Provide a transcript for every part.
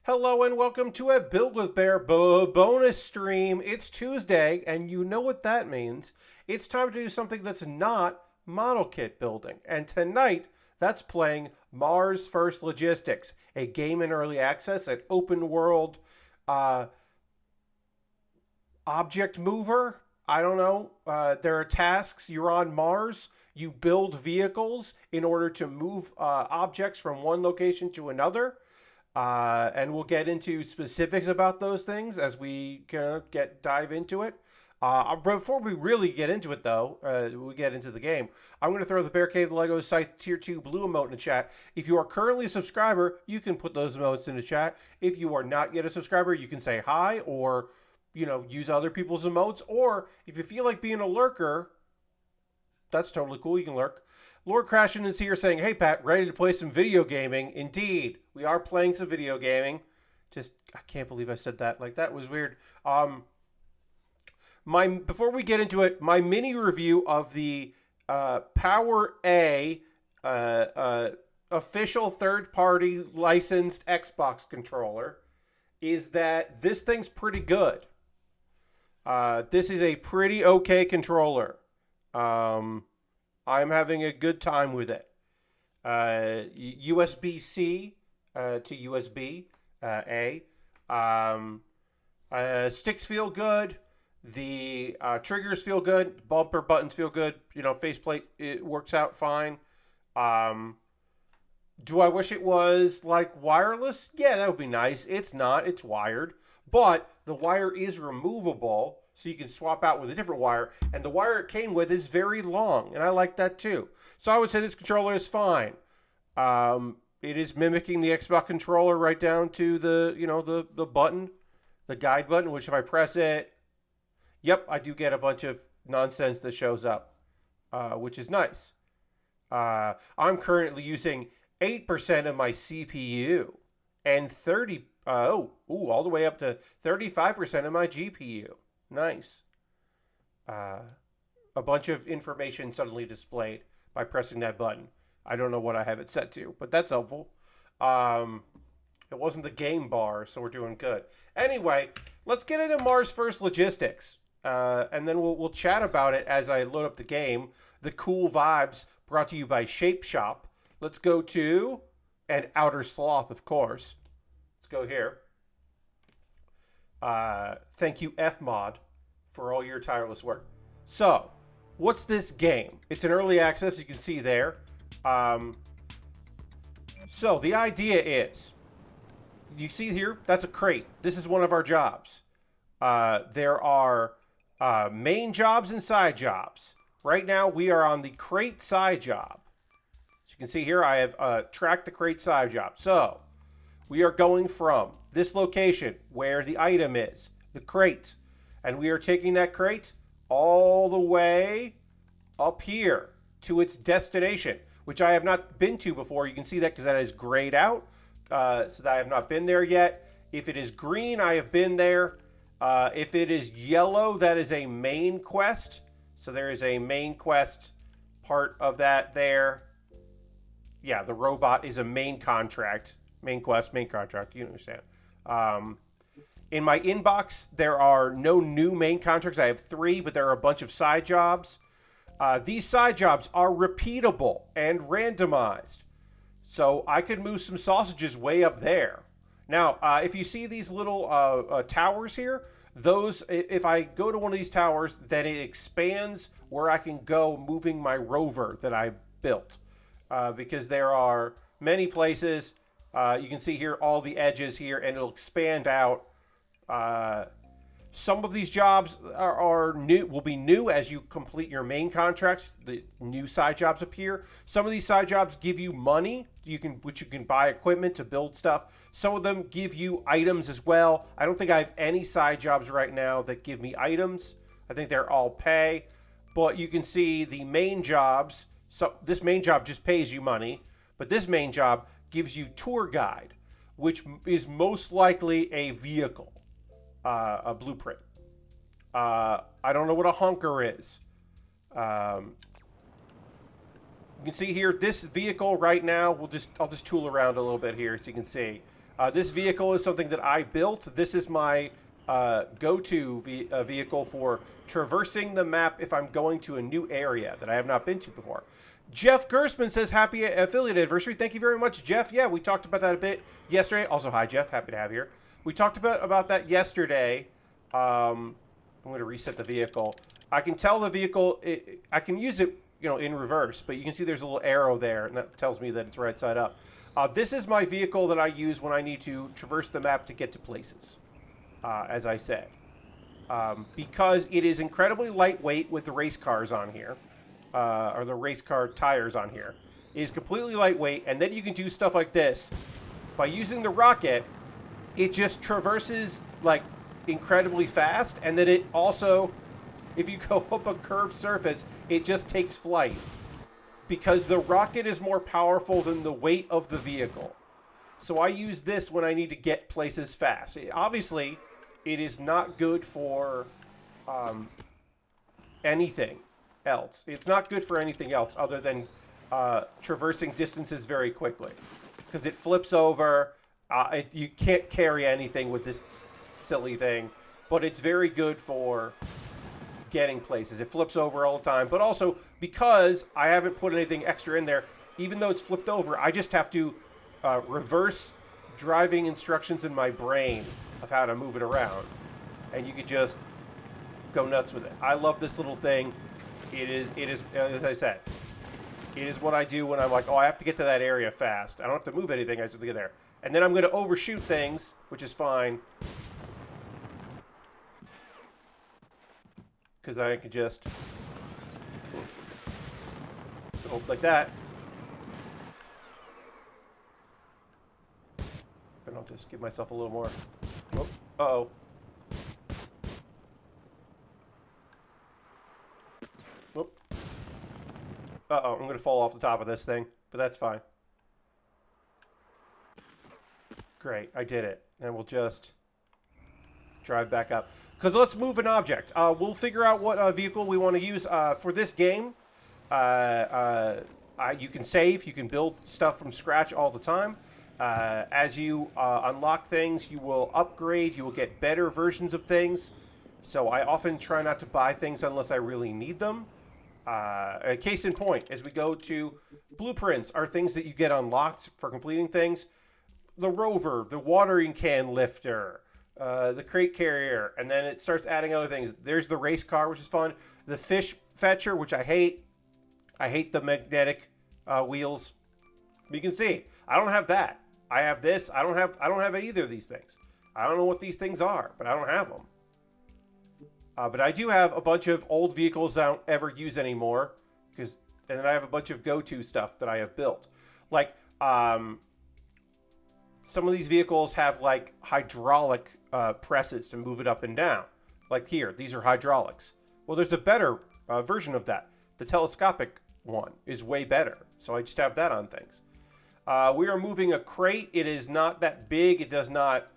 Hello and welcome to a Build with Bear bonus stream. It's Tuesday, and you know what that means. It's time to do something that's not model kit building. And tonight, that's playing Mars First Logistics, a game in early access, an open world uh, object mover. I don't know. There are tasks. You're on Mars. You build vehicles in order to move objects from one location to another. And we'll get into specifics about those things as we kind of dive into it. Before we really get into it, though, we get into the game. I'm going to throw the Bear Cave Lego Site Tier 2 blue emote in the chat. If you are currently a subscriber, you can put those emotes in the chat. If you are not yet a subscriber, you can say hi or, use other people's emotes. Or if you feel like being a lurker, that's totally cool. You can lurk. Lord Crashin is here saying, "Hey Pat, ready to play some video gaming?" Indeed, we are playing some video gaming. I can't believe I said that. Like, that was weird. Before we get into it, my mini review of the Power A official third-party licensed Xbox controller is that this thing's pretty good. This is a pretty okay controller. I'm having a good time with it. USB-C to USB-A. Sticks feel good. The triggers feel good. Bumper buttons feel good. Faceplate, it works out fine. Do I wish it was like wireless? Yeah, that would be nice. It's not. It's wired. But the wire is removable, so you can swap out with a different wire. And the wire it came with is very long, and I like that too. So I would say this controller is fine. It is mimicking the Xbox controller right down to the button, the guide button, which if I press it, yep, I do get a bunch of nonsense that shows up, which is nice. I'm currently using 8% of my CPU and all the way up to 35% of my GPU. Nice. A bunch of information suddenly displayed by pressing that button. I don't know what I have it set to, but that's helpful. It wasn't the game bar, so we're doing good. Anyway, let's get into Mars First Logistics, and then we'll chat about it as I load up the game. The cool vibes brought to you by Shape Shop. Let's go to an Outer Sloth, of course. Let's go here. Thank you, Fmod, for all your tireless work. So, what's this game? It's an early access, you can see there. So, the idea is, you see here, that's a crate. This is one of our jobs. There are main jobs and side jobs. Right now, we are on the crate side job. As you can see here, I have tracked the crate side job. So, we are going from this location where the item is, the crate, and we are taking that crate all the way up here to its destination, which I have not been to before. You can see that because that is grayed out, so that I have not been there yet. If it is green, I have been there. If it is yellow, that is a main quest. So there is a main quest part of that there. Yeah, the robot is a main contract. Main quest, main contract, you understand. In my inbox, there are no new main contracts. I have 3, but there are a bunch of side jobs. These side jobs are repeatable and randomized. So I could move some sausages way up there. Now, if you see these little towers here, those, if I go to one of these towers, then it expands where I can go moving my rover that I built. Because there are many places. You can see here all the edges here, and it'll expand out. Some of these jobs are new, will be new as you complete your main contracts. The new side jobs appear. Some of these side jobs give you money, which you can buy equipment to build stuff. Some of them give you items as well. I don't think I have any side jobs right now that give me items. I think they're all pay. But you can see the main jobs. So this main job just pays you money, but this main job gives you tour guide, which is most likely a vehicle, a blueprint. I don't know what a honker is. You can see here, this vehicle right now, I'll just tool around a little bit here so you can see. This vehicle is something that I built. This is my go-to vehicle for traversing the map if I'm going to a new area that I have not been to before. Jeff Gersman says, happy affiliate anniversary. Thank you very much, Jeff. Yeah, we talked about that a bit yesterday. Also, hi, Jeff. Happy to have you here. We talked about that yesterday. I'm going to reset the vehicle. I can tell the vehicle, I can use it, in reverse, but you can see there's a little arrow there, and that tells me that it's right side up. This is my vehicle that I use when I need to traverse the map to get to places, as I said. Because it is incredibly lightweight with the race cars on here, or the race car tires on here. It is completely lightweight, and then you can do stuff like this. By using the rocket, it just traverses, like, incredibly fast, and then it also, if you go up a curved surface, it just takes flight. Because the rocket is more powerful than the weight of the vehicle. So I use this when I need to get places fast. Obviously, it is not good for anything else. It's not good for anything else other than traversing distances very quickly. Because it flips over. You can't carry anything with this silly thing. But it's very good for getting places. It flips over all the time. But also, because I haven't put anything extra in there, even though it's flipped over, I just have to reverse driving instructions in my brain of how to move it around. And you could just go nuts with it. I love this little thing. It is, as I said, it is what I do when I'm like, oh, I have to get to that area fast. I don't have to move anything. I just have to get there. And then I'm going to overshoot things, which is fine. Because I can just go like that. And I'll just give myself a little more. Oh, uh-oh. Whoop. Uh-oh, I'm going to fall off the top of this thing, but that's fine. Great, I did it. And we'll just drive back up. Because let's move an object. We'll figure out what vehicle we want to use for this game. You can save. You can build stuff from scratch all the time. As you unlock things, you will upgrade. You will get better versions of things. So I often try not to buy things unless I really need them. A case in point, as we go to blueprints, are things that you get unlocked for completing things. The rover, the watering can lifter, the crate carrier, and then it starts adding other things. There's the race car, which is fun. The fish fetcher, which I hate. I hate the magnetic wheels. You can see, I don't have that. I have this. I don't have either of these things. I don't know what these things are, but I don't have them. But I do have a bunch of old vehicles that I don't ever use anymore, and then I have a bunch of go-to stuff that I have built. Like, some of these vehicles have like hydraulic presses to move it up and down. Like here, these are hydraulics. Well, there's a better version of that. The telescopic one is way better. So I just have that on things. We are moving a crate. It is not that big. It does not.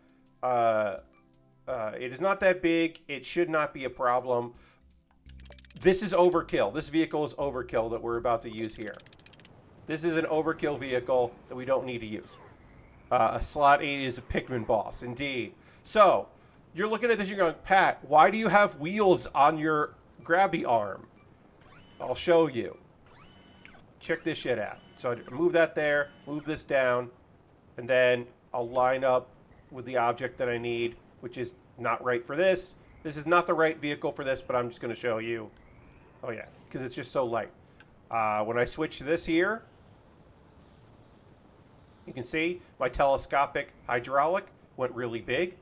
It is not that big. It should not be a problem. This is overkill. This vehicle is overkill that we're about to use here. This is an overkill vehicle that we don't need to use. Slot 8 is a Pikmin boss, indeed. So, you're looking at this, you're going, Pat, why do you have wheels on your grabby arm? I'll show you. Check this shit out. So, I move that there, move this down, and then I'll line up with the object that I need, which is not right for this. This is not the right vehicle for this, but I'm just going to show you. Oh, yeah, because it's just so light. When I switch to this here, you can see my telescopic hydraulic went really big.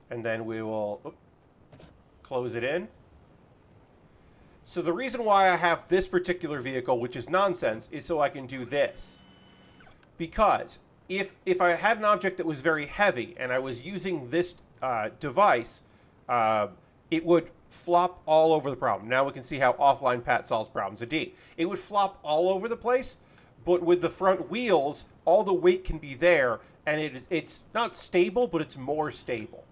And then we will close it in. So the reason why I have this particular vehicle, which is nonsense, is so I can do this. Because if I had an object that was very heavy and I was using this device, it would flop all over the problem. Now we can see how offline Pat solves problems. Indeed, it would flop all over the place, but with the front wheels, all the weight can be there, and it's not stable, but it's more stable.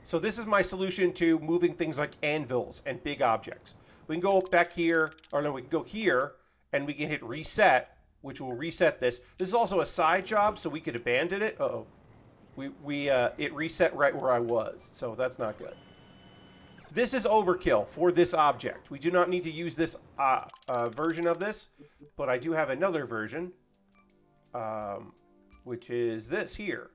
So this is my solution to moving things like anvils and big objects. We can go back here, or no, we can go here, and we can hit reset, which will reset this. This is also a side job, so we could abandon it. Uh-oh. It reset right where I was, so that's not good. This is overkill for this object. We do not need to use this version of this, but I do have another version, which is this here.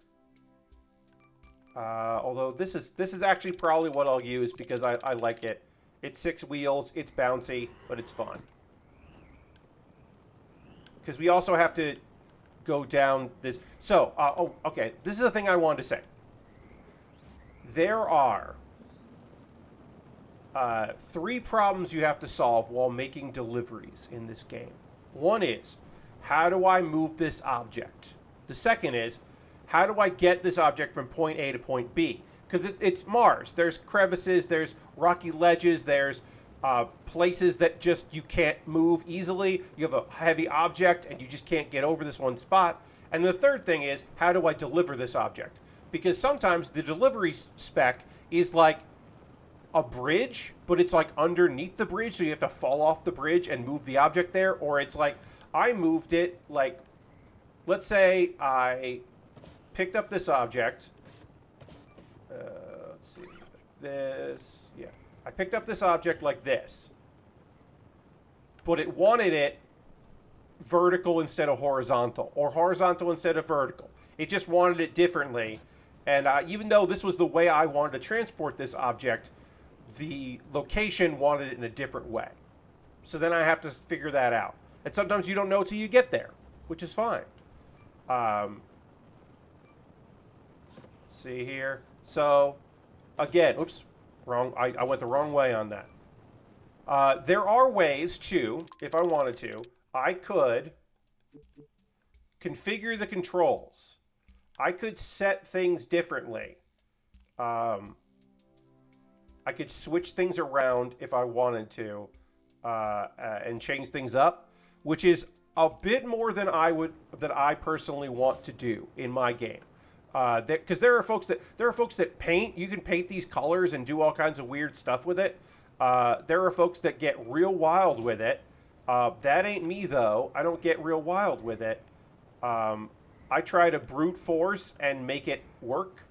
Although this is actually probably what I'll use because I like it. It's 6 wheels, it's bouncy, but it's fun. Because we also have to go down this. So, okay, this is the thing I wanted to say. There are 3 problems you have to solve while making deliveries in this game. One is, how do I move this object? The second is, how do I get this object from point A to point B? Because it's Mars. There's crevices, there's rocky ledges, there's places that just you can't move easily. You have a heavy object and you just can't get over this one spot. And the third thing is, how do I deliver this object? Because sometimes the delivery spec is like a bridge, but it's like underneath the bridge, so you have to fall off the bridge and move the object there. Or it's like, I moved it, like, let's say I picked up this object. Let's see, like this. Yeah, I picked up this object like this, but it wanted it vertical instead of horizontal, or horizontal instead of vertical. It just wanted it differently. And even though this was the way I wanted to transport this object, the location wanted it in a different way. So then I have to figure that out. And sometimes you don't know till you get there, which is fine. Let's see here. So, again, oops, wrong. I went the wrong way on that. There are ways to, if I wanted to, I could configure the controls. I could set things differently. I could switch things around if I wanted to, and change things up, which is a bit more than I personally want to do in my game. Because there are folks that paint. You can paint these colors and do all kinds of weird stuff with it. There are folks that get real wild with it. That ain't me though. I don't get real wild with it. I try to brute force and make it work.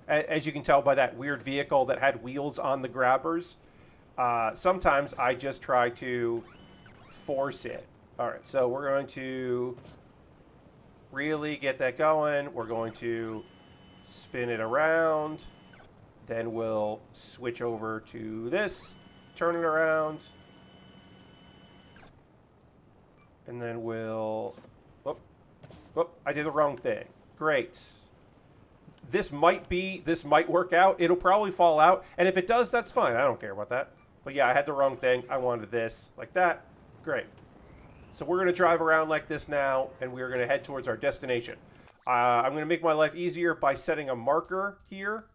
As you can tell by that weird vehicle that had wheels on the grabbers. Sometimes I just try to force it. All right, so we're going to really get that going. We're going to spin it around. Then we'll switch over to this, turn it around. And then we'll... Oh, I did the wrong thing. Great. This might work out. It'll probably fall out. And if it does, that's fine. I don't care about that. But yeah, I had the wrong thing. I wanted this like that. Great. So we're going to drive around like this now, and we're going to head towards our destination. I'm going to make my life easier by setting a marker here,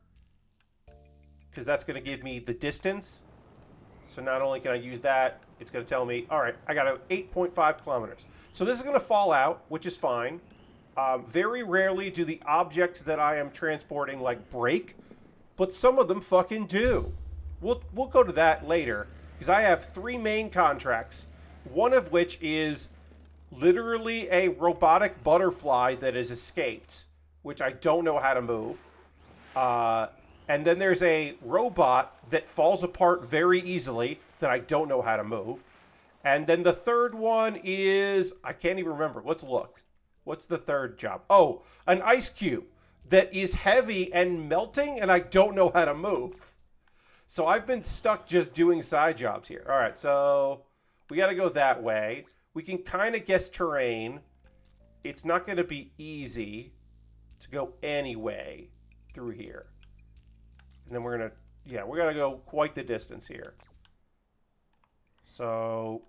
because that's going to give me the distance. So not only can I use that, it's going to tell me, all right, I got 8.5 kilometers. So this is going to fall out, which is fine. Very rarely do the objects that I am transporting like break, but some of them fucking do. We'll go to that later, because I have 3 main contracts, one of which is literally a robotic butterfly that has escaped, which I don't know how to move. And then there's a robot that falls apart very easily that I don't know how to move. And then the third one is, I can't even remember. Let's look. What's the third job? Oh, an ice cube that is heavy and melting, and I don't know how to move. So I've been stuck just doing side jobs here. All right, so we got to go that way. We can kind of guess terrain. It's not going to be easy to go any way through here. And then we're going to, yeah, we're going to go quite the distance here. So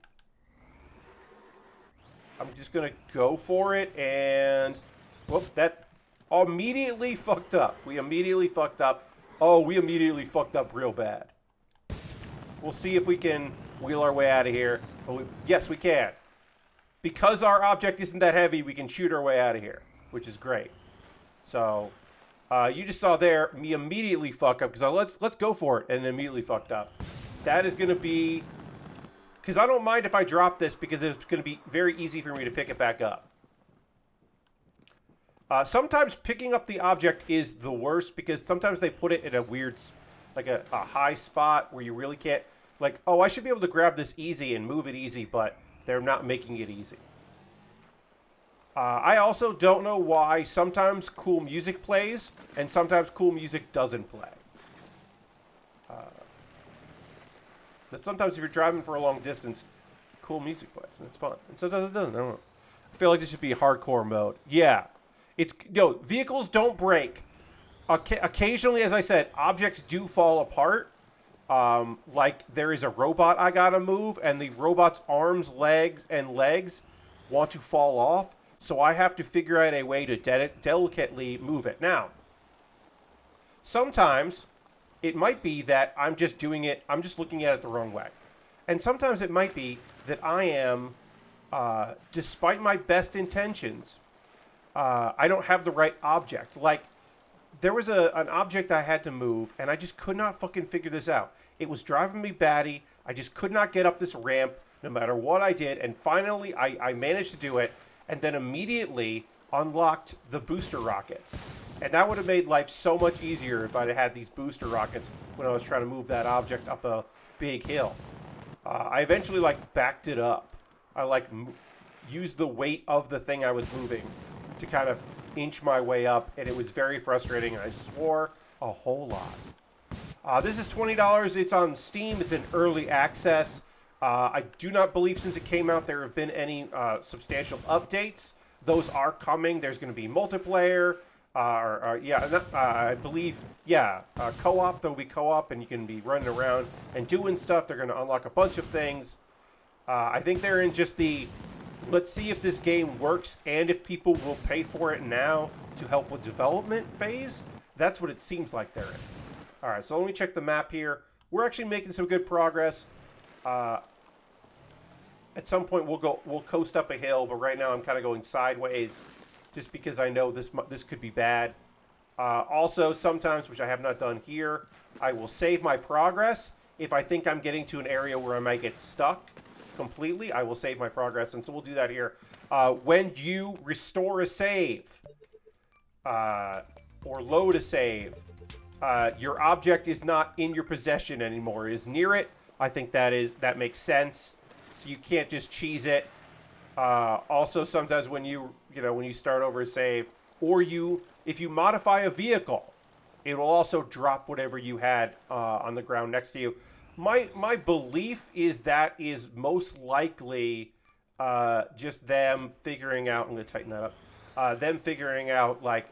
I'm just going to go for it, and whoop, that immediately fucked up. We immediately fucked up. Oh, we immediately fucked up real bad. We'll see if we can wheel our way out of here. Oh, yes, we can. Because our object isn't that heavy, we can shoot our way out of here, which is great. So you just saw there me immediately fuck up, because let's go for it, and immediately fucked up. That is going to be... Because I don't mind if I drop this, because it's going to be very easy for me to pick it back up. Sometimes picking up the object is the worst because sometimes they put it in a weird, like a high spot where you really can't, like, oh, I should be able to grab this easy and move it easy, but they're not making it easy. I also don't know why sometimes cool music plays and sometimes cool music doesn't play. But sometimes if you're driving for a long distance, cool music plays and it's fun. And sometimes it doesn't. I don't know. I feel like this should be hardcore mode. Yeah. It's, vehicles don't break. Occasionally, as I said, objects do fall apart. Like there is a robot I gotta move, and the robot's arms, legs want to fall off. So I have to figure out a way to delicately move it. Now, sometimes it might be that I'm just looking at it the wrong way. And sometimes it might be that I am, despite my best intentions, I don't have the right object. Like, there was an object I had to move, and I just could not fucking figure this out. It was driving me batty. I just could not get up this ramp no matter what I did. And finally, I managed to do it, and then immediately unlocked the booster rockets. And that would have made life so much easier if I'd had these booster rockets when I was trying to move that object up a big hill. I eventually, like, backed it up. I, like, used the weight of the thing I was moving to kind of inch my way up, and it was very frustrating, and I swore a whole lot. This is $20. It's on Steam. It's in early access. I do not believe since it came out there have been any substantial updates. Those are coming. There's going to be multiplayer. I believe, co-op. There will be co-op, and you can be running around and doing stuff. They're going to unlock a bunch of things. I think they're in just the, let's see if this game works and if people will pay for it now to help with development phase. That's what it seems like they're in. All right, so let me check the map here. We're actually making some good progress. At some point we'll coast up a hill, but right now I'm kind of going sideways just because I know this could be bad. Also, sometimes, which I have not done here, I will save my progress. If I think I'm getting to an area where I might get stuck completely, I will save my progress, and so we'll do that here. When you restore a save or load a save, your object is not in your possession anymore. It is near it. I think that makes sense. So you can't just cheese it. Also, sometimes when you start over a save, or if you modify a vehicle, it will also drop whatever you had on the ground next to you. My belief is that is most likely just them figuring out. I'm going to tighten that up. Them figuring out like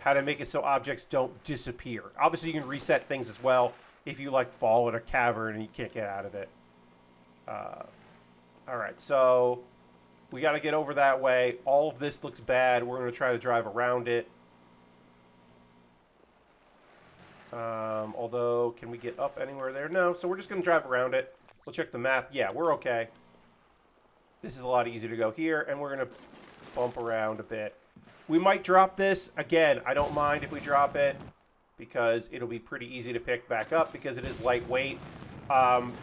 how to make it so objects don't disappear. Obviously, you can reset things as well if you like fall in a cavern and you can't get out of it. All right, so we got to get over that way. All of this looks bad. We're going to try to drive around it. Although, can we get up anywhere there? No, so we're just going to drive around it. We'll check the map. Yeah, we're okay. This is a lot easier to go here, and we're going to bump around a bit. We might drop this. Again, I don't mind if we drop it because it'll be pretty easy to pick back up because it is lightweight.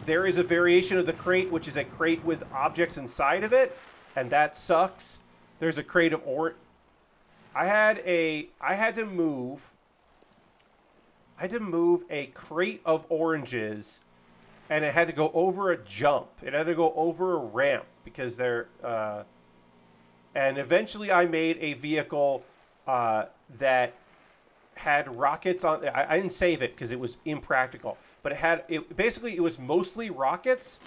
There is a variation of the crate, which is a crate with objects inside of it, and that sucks. There's a crate of I had to move a crate of oranges, and it had to go over a jump. It had to go over a ramp because they're and eventually I made a vehicle that had rockets on. I didn't save it because it was impractical, but it was mostly rockets,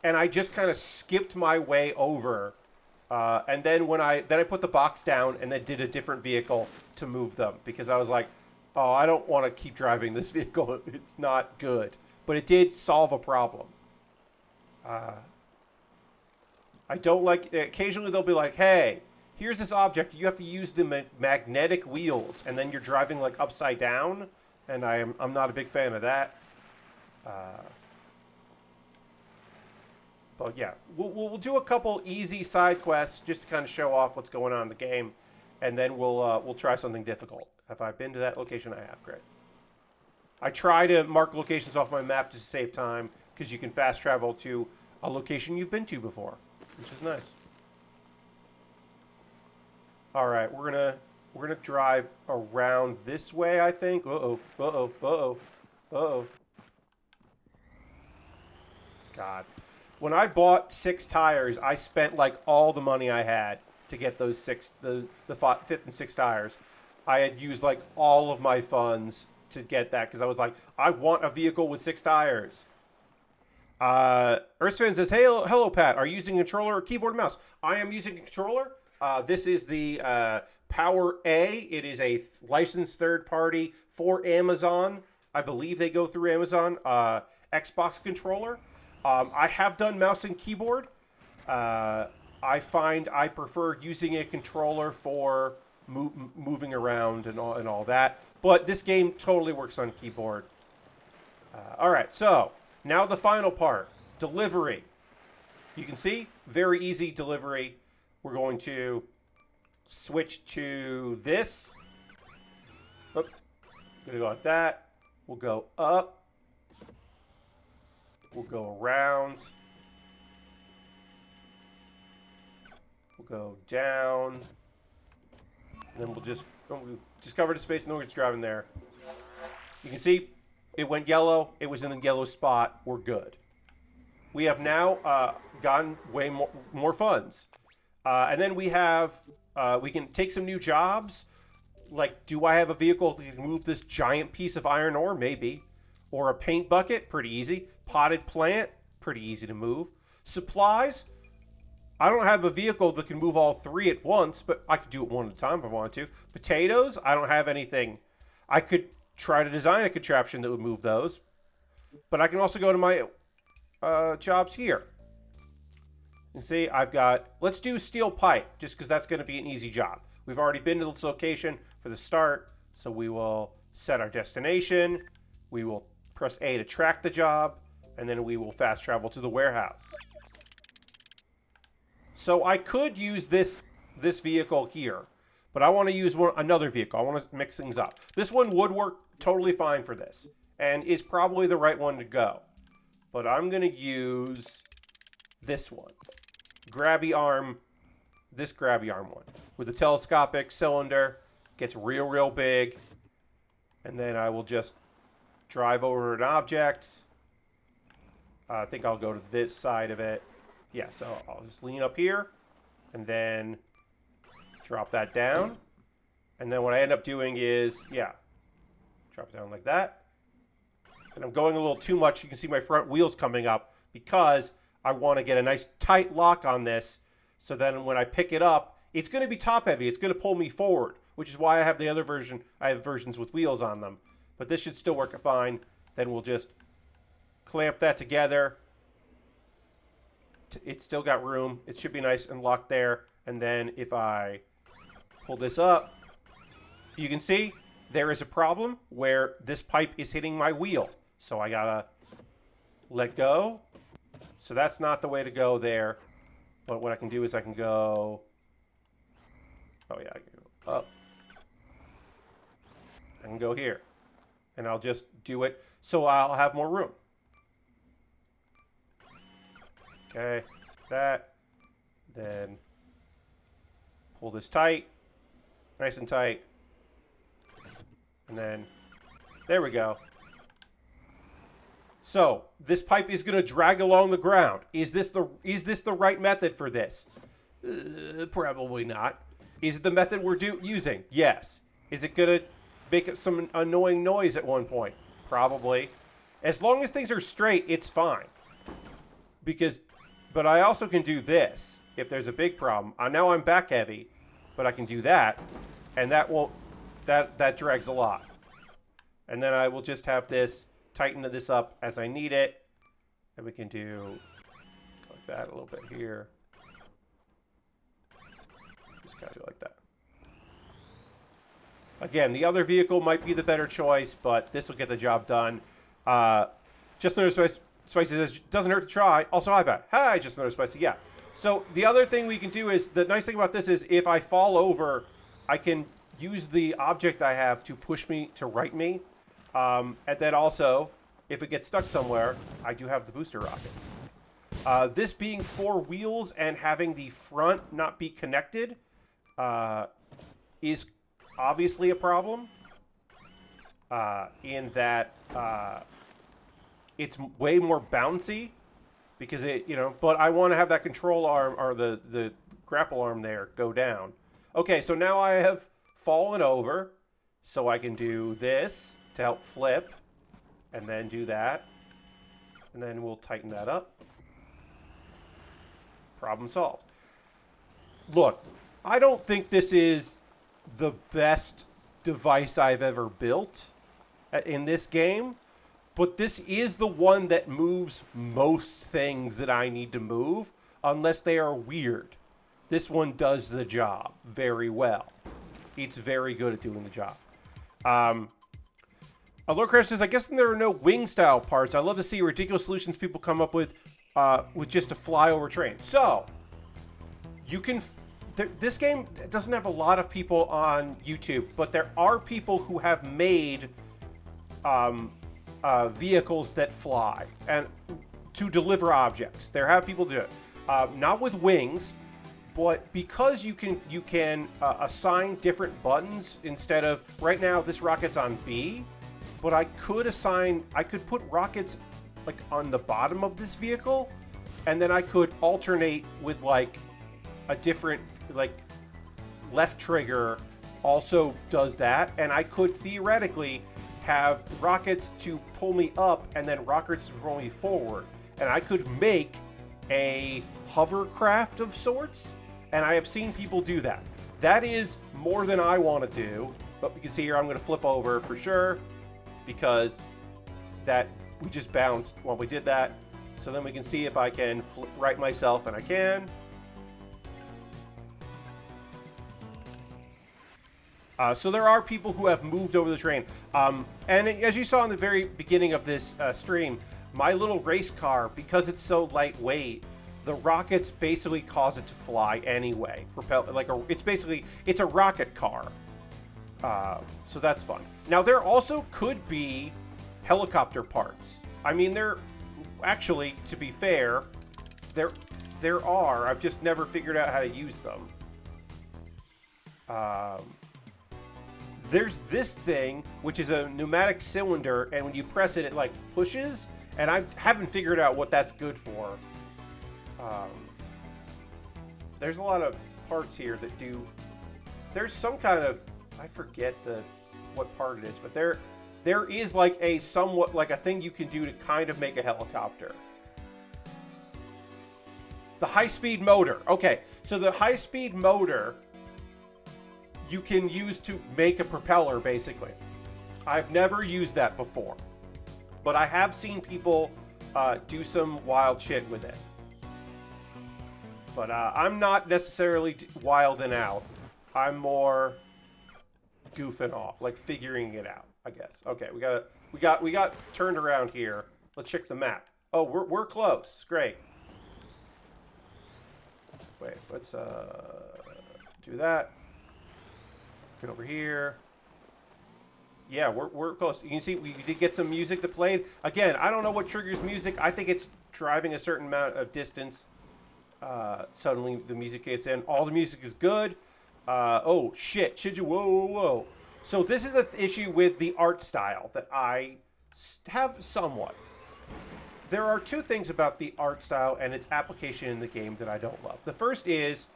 and I just kind of skipped my way over. And then I put the box down and then did a different vehicle to move them because I was like, oh, I don't want to keep driving this vehicle. It's not good. But it did solve a problem. I don't like, occasionally they'll be like, hey, here's this object. You have to use the magnetic wheels, and then you're driving like upside down. And I'm not a big fan of that. But yeah, we'll do a couple easy side quests just to kind of show off what's going on in the game, and then we'll try something difficult. Have I been to that location? I have. Great. I try to mark locations off my map to save time because you can fast travel to a location you've been to before, which is nice. All right, we're gonna We're going to drive around this way, I think. Uh-oh, uh-oh, uh-oh, uh-oh. God. When I bought 6 tires, I spent like all the money I had to get those the 5th and 6th tires. I had used like all of my funds to get that because I was like, I want a vehicle with 6 tires. Earthfan says, hey, hello, Pat. Are you using a controller or keyboard and mouse? I am using a controller. This is the Power A. It is a licensed third party for Amazon. I believe they go through Amazon. Xbox controller. I have done mouse and keyboard. I find I prefer using a controller for moving around and all that. But this game totally works on keyboard. All right, so now the final part, delivery. You can see, very easy delivery. We're going to switch to this. Oop, gonna go like that. We'll go up. We'll go around. We'll go down. And then we'll just cover the space and then we're just driving there. You can see it went yellow. It was in the yellow spot. We're good. We have now gotten way more funds. And then we have, we can take some new jobs. Like, do I have a vehicle that can move this giant piece of iron ore? Maybe. Or a paint bucket? Pretty easy. Potted plant? Pretty easy to move. Supplies? I don't have a vehicle that can move all 3 at once, but I could do it one at a time if I wanted to. Potatoes? I don't have anything. I could try to design a contraption that would move those. But I can also go to my jobs here. And see, I've got, let's do steel pipe, just because that's going to be an easy job. We've already been to this location for the start, so we will set our destination. We will press A to track the job, and then we will fast travel to the warehouse. So I could use this vehicle here, but I want to use another vehicle. I want to mix things up. This one would work totally fine for this, and is probably the right one to go. But I'm going to use this one. Grabby arm, this grabby arm one. With the telescopic cylinder, gets real big. And then I will just drive over an object. I think I'll go to this side of it. Yeah, so I'll just lean up here. And then drop that down. And then what I end up doing is, yeah, drop it down like that. And I'm going a little too much. You can see my front wheels coming up because I want to get a nice tight lock on this. So then when I pick it up, it's going to be top heavy. It's going to pull me forward, which is why I have the other version. I have versions with wheels on them. But this should still work fine. Then we'll just clamp that together. It's still got room. It should be nice and locked there. And then if I pull this up, you can see there is a problem where this pipe is hitting my wheel. So I gotta let go. So that's not the way to go there. But what I can do is I can go... Oh yeah, I can go up. I can go here. And I'll just do it so I'll have more room. Okay, that. Then pull this tight. Nice and tight. And then, there we go. So, this pipe is going to drag along the ground. Is this the right method for this? Probably not. Is it the method we're using? Yes. Is it going to make some annoying noise at one point? Probably. As long as things are straight, it's fine. But I also can do this if there's a big problem. Now I'm back heavy, but I can do that, and that won't. That drags a lot. And then I will just have this, tighten this up as I need it. And we can do like that a little bit here. Just kind of do like that. Again, the other vehicle might be the better choice, but this will get the job done. Just another Spicy says, doesn't hurt to try. Also, hi, Pat. Hi, just another Spicy. Yeah. So the other thing we can do is, the nice thing about this is if I fall over, I can use the object I have to push me, to right me. And then also, if it gets stuck somewhere, I do have the booster rockets. This being 4 wheels and having the front not be connected is obviously a problem in that it's way more bouncy because it, but I want to have that control arm or the grapple arm there go down. Okay, so now I have fallen over, so I can do this to help flip, and then do that, and then we'll tighten that up. Problem solved. Look, I don't think this is the best device I've ever built in this game, but this is the one that moves most things that I need to move, unless they are weird. This one does the job very well. It's very good at doing the job. Alert Crash says, I guess there are no wing style parts. I love to see ridiculous solutions people come up with just a flyover train. So, you can... This game doesn't have a lot of people on YouTube, but there are people who have made vehicles that fly and to deliver objects. There have people do it. Not with wings, but because you can assign different buttons instead of... Right now, this rocket's on B, but I could put rockets like on the bottom of this vehicle, and then I could alternate with like a different, like left trigger also does that, and I could theoretically have rockets to pull me up and then rockets to pull me forward, and I could make a hovercraft of sorts, and I have seen people do that. That is more than I want to do, but you can see here I'm going to flip over for sure because that we just bounced while we did that. So then we can see if I can right myself, and I can. So there are people who have moved over the train. And as you saw in the very beginning of this stream, my little race car, because it's so lightweight, the rockets basically cause it to fly anyway. It's a rocket car. So that's fun. Now there also could be helicopter parts. I mean, there actually, to be fair, there are. I've just never figured out how to use them. There's this thing, which is a pneumatic cylinder, and when you press it, it like pushes, and I haven't figured out what that's good for. There's a lot of parts here that do... There's some kind of... I forget what part it is, but there is like a somewhat, like a thing you can do to kind of make a helicopter. The high-speed motor. Okay, so the high-speed motor you can use to make a propeller, basically. I've never used that before, but I have seen people do some wild shit with it. But I'm not necessarily wilding out. I'm more goofing off, like figuring it out, I guess. Okay, we got turned around here. Let's check the map. Oh, we're close. Great. Wait, let's do that. Get over here. Yeah, we're close. You can see we did get some music that played. Again, I don't know what triggers music. I think it's driving a certain amount of distance. Suddenly the music gets in. All the music is good. Oh shit! Whoa! So this is an issue with the art style that I have somewhat. There are two things about the art style and its application in the game that I don't love. The first is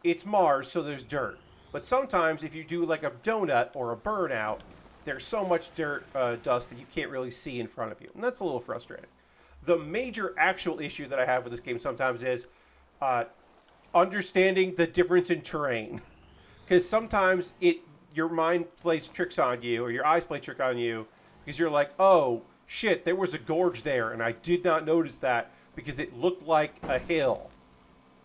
it's Mars, so there's dirt. But sometimes if you do like a donut or a burnout, there's so much dirt, dust that you can't really see in front of you. And that's a little frustrating. The major actual issue that I have with this game sometimes is understanding the difference in terrain. Because sometimes your mind plays tricks on you, or your eyes play trick on you, because you're like, oh, shit, there was a gorge there, and I did not notice that because it looked like a hill.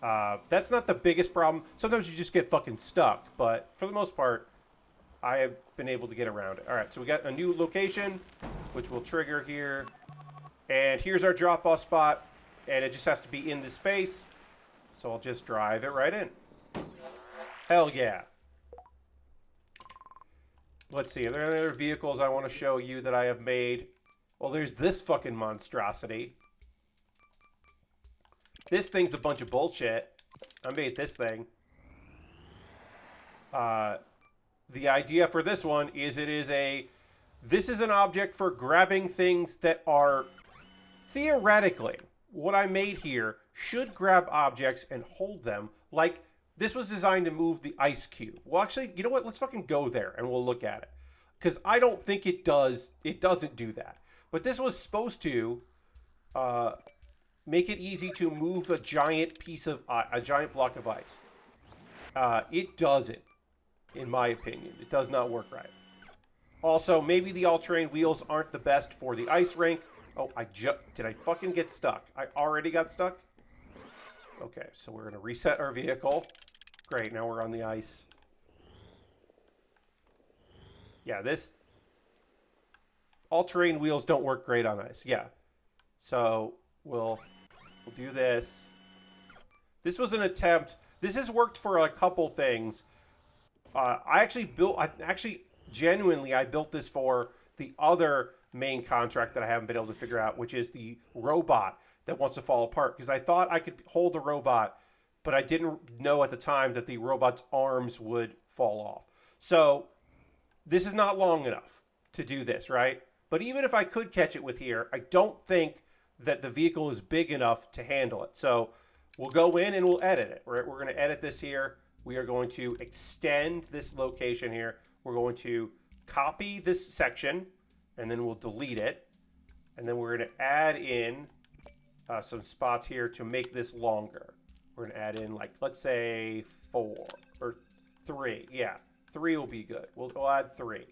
That's not the biggest problem. Sometimes you just get fucking stuck, but for the most part, I have been able to get around it. All right, so we got a new location, which will trigger here. And here's our drop-off spot, and it just has to be in this space. So I'll just drive it right in. Hell yeah. Let's see, are there any other vehicles I want to show you that I have made? Well, there's this fucking monstrosity. This thing's a bunch of bullshit. I made this thing. the idea for this one is this is an object for grabbing things that are theoretically, what I made here should grab objects and hold them. Like, this was designed to move the ice cube. Well, actually, you know what? Let's fucking go there and we'll look at it. Because I don't think it does. It doesn't do that. But this was supposed to make it easy to move a giant block of ice. It doesn't, in my opinion. It does not work right. Also, maybe the all-terrain wheels aren't the best for the ice rink. Oh, did I fucking get stuck? I already got stuck? Okay, so we're going to reset our vehicle. Great, now we're on the ice. Yeah, all-terrain wheels don't work great on ice. Yeah. So, we'll do this. This was an attempt. This has worked for a couple things. I built this for the other main contract that I haven't been able to figure out, which is the robot that wants to fall apart. Because I thought I could hold the robot, but I didn't know at the time that the robot's arms would fall off. So this is not long enough to do this, right? But even if I could catch it with here, I don't think that the vehicle is big enough to handle it. So we'll go in and we'll edit it. We're going to edit this here. We are going to extend this location here. We're going to copy this section, and then we'll delete it. And then we're going to add in some spots here to make this longer. We're going to add in, like, let's say 4 or 3. Yeah, 3 will be good. We'll add 3.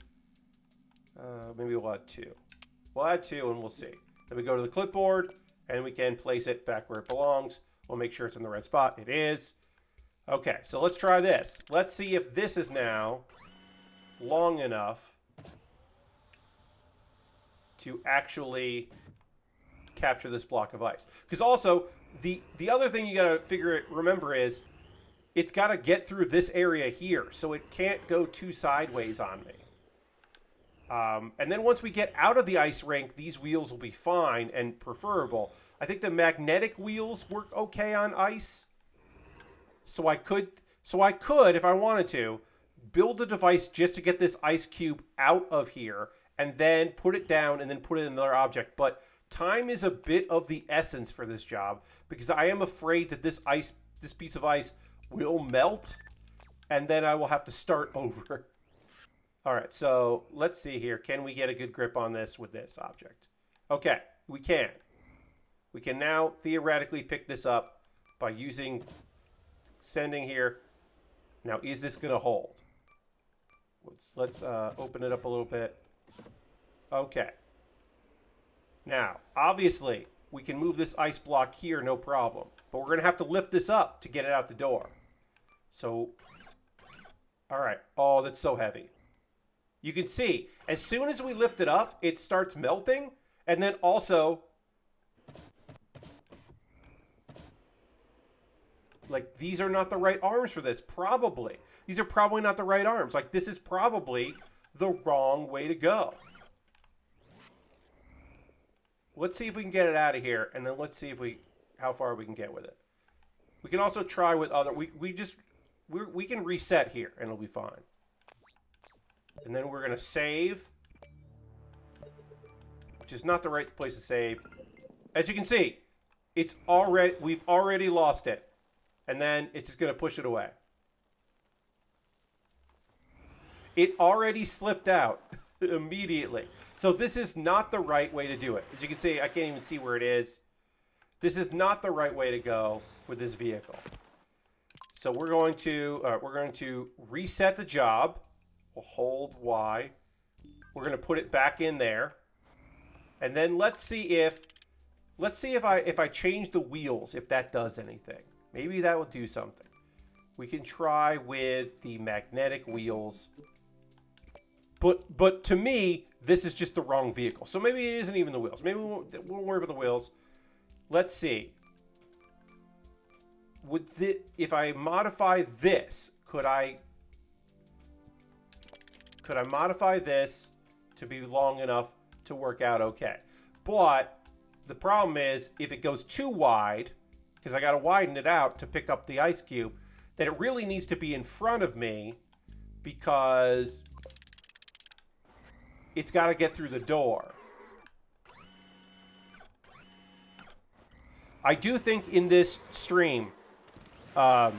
Maybe we'll add 2. We'll add 2 and we'll see. Then we go to the clipboard and we can place it back where it belongs. We'll make sure it's in the right spot. It is. Okay, so let's try this. Let's see if this is now long enough to actually capture this block of ice. Because also, the other thing you gotta remember is it's gotta get through this area here, so it can't go too sideways on me. And then once we get out of the ice rink, these wheels will be fine and preferable. I think the magnetic wheels work okay on ice. So I could, if I wanted to, build a device just to get this ice cube out of here and then put it down and then put it in another object. But time is a bit of the essence for this job because I am afraid that this piece of ice will melt and then I will have to start over. All right, so let's see here. Can we get a good grip on this with this object? Okay, we can. We can now theoretically pick this up by sending here. Now, is this going to hold? Let's open it up a little bit. Okay. Now, obviously, we can move this ice block here, no problem. But we're going to have to lift this up to get it out the door. So, all right. Oh, that's so heavy. You can see, as soon as we lift it up, it starts melting. And then also, like, these are not the right arms for this, probably. These are probably not the right arms. Like, this is probably the wrong way to go. Let's see if we can get it out of here, and then let's see how far we can get with it. We can also try with other, we can reset here, and it'll be fine. And then we're gonna save, which is not the right place to save. As you can see, we've already lost it. And then it's just going to push it away. It already slipped out immediately. So this is not the right way to do it. As you can see, I can't even see where it is. This is not the right way to go with this vehicle. So we're going to reset the job. We'll hold Y. We're going to put it back in there. And then let's see if I change the wheels, if that does anything. Maybe that will do something. We can try with the magnetic wheels. But to me, this is just the wrong vehicle. So maybe it isn't even the wheels. Maybe we won't worry about the wheels. Let's see. If I modify this, could I modify this to be long enough to work out okay? But the problem is, if it goes too wide, because I got to widen it out to pick up the ice cube, that it really needs to be in front of me because it's got to get through the door. I do think in this stream, I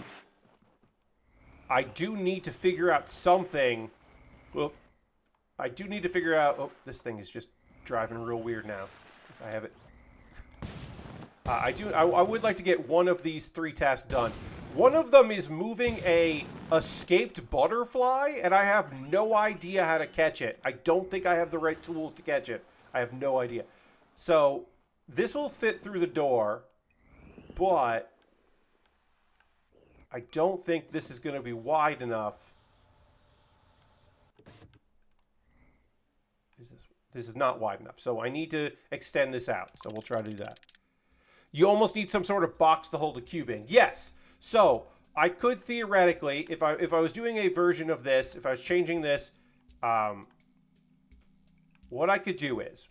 do need to figure out something. Well, I do need to figure out... Oh, this thing is just driving real weird now. Because I have it... I would like to get one of these 3 tasks done. One of them is moving a escaped butterfly, and I have no idea how to catch it. I don't think I have the right tools to catch it. I have no idea. So, this will fit through the door, but I don't think this is going to be wide enough. This is not wide enough, so I need to extend this out. So we'll try to do that. You almost need some sort of box to hold a cube in. Yes. So I could theoretically, if I was doing a version of this, if I was changing this, what I could do is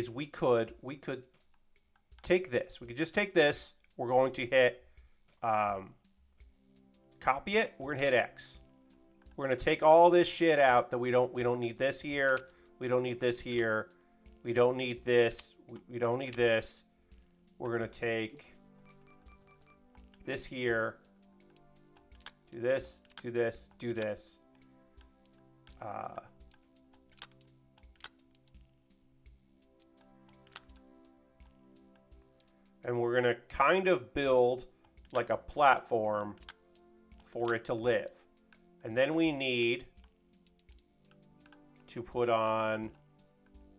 we could take this. We could just take this. We're going to hit copy it. We're gonna hit X. We're gonna take all this shit out that we don't need this here. We don't need this here. We don't need this. We don't need this. We're gonna take this here. Do this. Do this. Do this. And we're gonna kind of build like a platform for it to live. And then we need to put on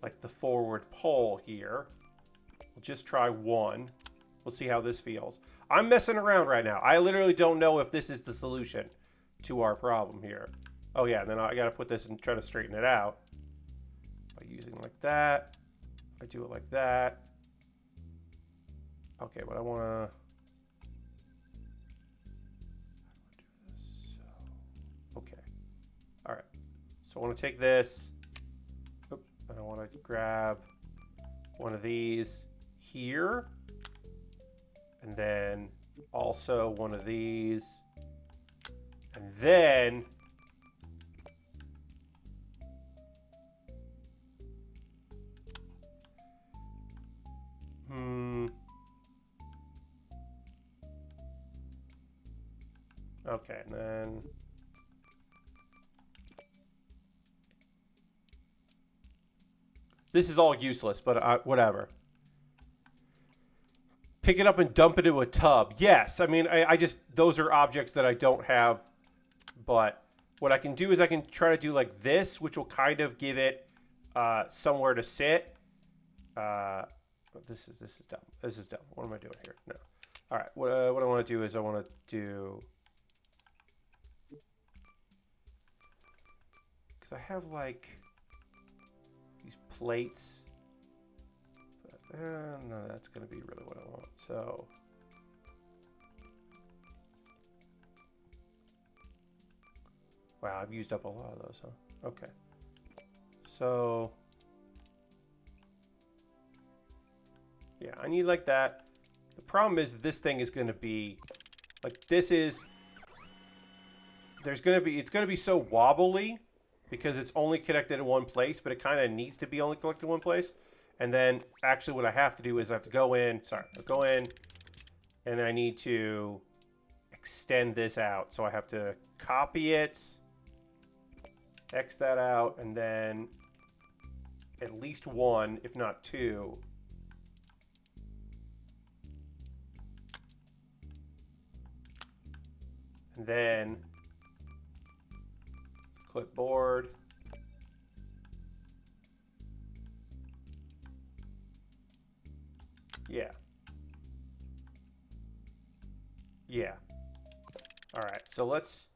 like the forward pole here. We'll just try one. We'll see how this feels. I'm messing around right now. I literally don't know if this is the solution to our problem here. Oh yeah, and then I gotta put this and try to straighten it out by using like that. I do it like that. Okay, but I wanna do this. Okay. All right. So I want to take this. Oop, and I want to grab one of these here. And then also one of these. And then okay, and then this is all useless, but whatever. Pick it up and dump it into a tub. Yes, I mean, I just, those are objects that I don't have, but what I can do is I can try to do like this, which will kind of give it somewhere to sit. This is dumb. This is dumb. What am I doing here? No. All right, what I want to do is I want to do, because I have like these plates. But, no, that's going to be really what I want. So wow, I've used up a lot of those, huh? Okay. So yeah, I need like that. The problem is this thing is going to be like, this is, it's going to be so wobbly because it's only connected in one place, but it kind of needs to be only connected in one place. And then actually what I have to do is I have to go in, and I need to extend this out. So I have to copy it, X that out, and then at least one, if not two. And then clipboard. Yeah. Yeah. All right, so let's...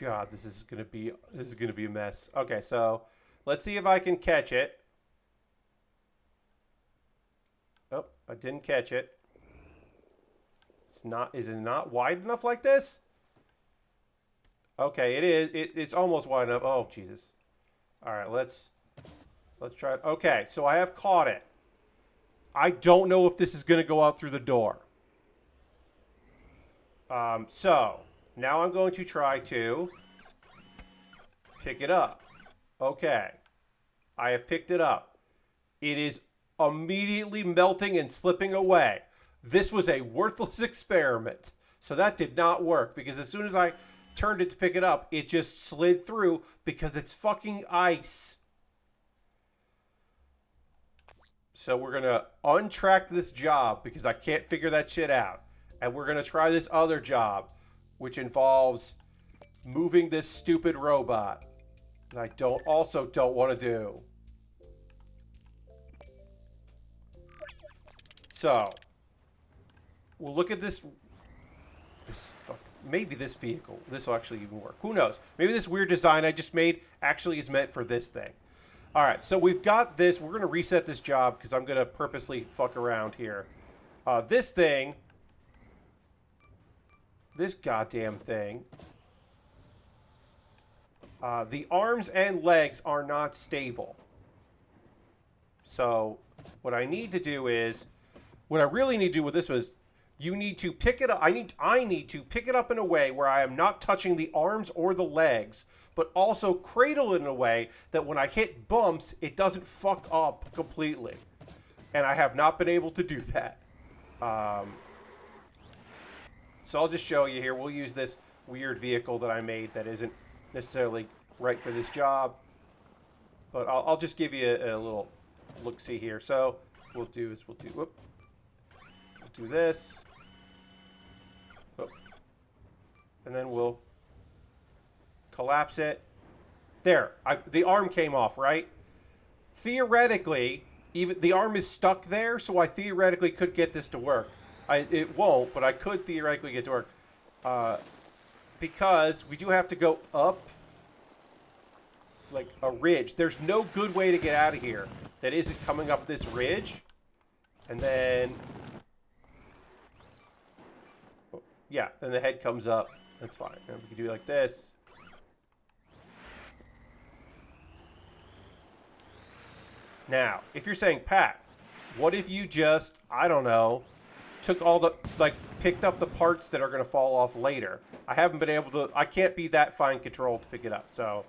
God, this is gonna be a mess. Okay, so let's see if I can catch it. Oh, I didn't catch it. It's not. Is it not wide enough like this? Okay, it is. It's almost wide enough. Oh, Jesus. All right, let's Let's try it. Okay, so I have caught it. I don't know if this is going to go out through the door. So, now I'm going to try to pick it up. Okay. I have picked it up. It is immediately melting and slipping away. This was a worthless experiment. So that did not work because as soon as I turned it to pick it up, it just slid through because it's fucking ice. So we're going to untrack this job because I can't figure that shit out. And we're going to try this other job, which involves moving this stupid robot that I don't want to do. So, we'll look at this maybe this vehicle. This will actually even work. Who knows? Maybe this weird design I just made actually is meant for this thing. All right, so we've got this. We're going to reset this job because I'm going to purposely fuck around here. This thing, this goddamn thing, the arms and legs are not stable. So what I need to do is, what I really need to do with this was, you need to pick it up. I need to pick it up in a way where I am not touching the arms or the legs, but also cradle it in a way that when I hit bumps, it doesn't fuck up completely. And I have not been able to do that. So I'll just show you here. We'll use this weird vehicle that I made that isn't necessarily right for this job. But I'll just give you a little look-see here. So what we'll do is we'll do this. Whoop. And then we'll collapse it. There, the arm came off, right? Theoretically, even the arm is stuck there, so I theoretically could get this to work. It won't, but I could theoretically get it to work. Because we do have to go up like a ridge. There's no good way to get out of here that isn't coming up this ridge. And then, yeah, then the head comes up. That's fine. And we can do it like this. Now, if you're saying, Pat, what if you just, I don't know, took all the, picked up the parts that are going to fall off later? I haven't been able to, I can't be that fine control to pick it up. So,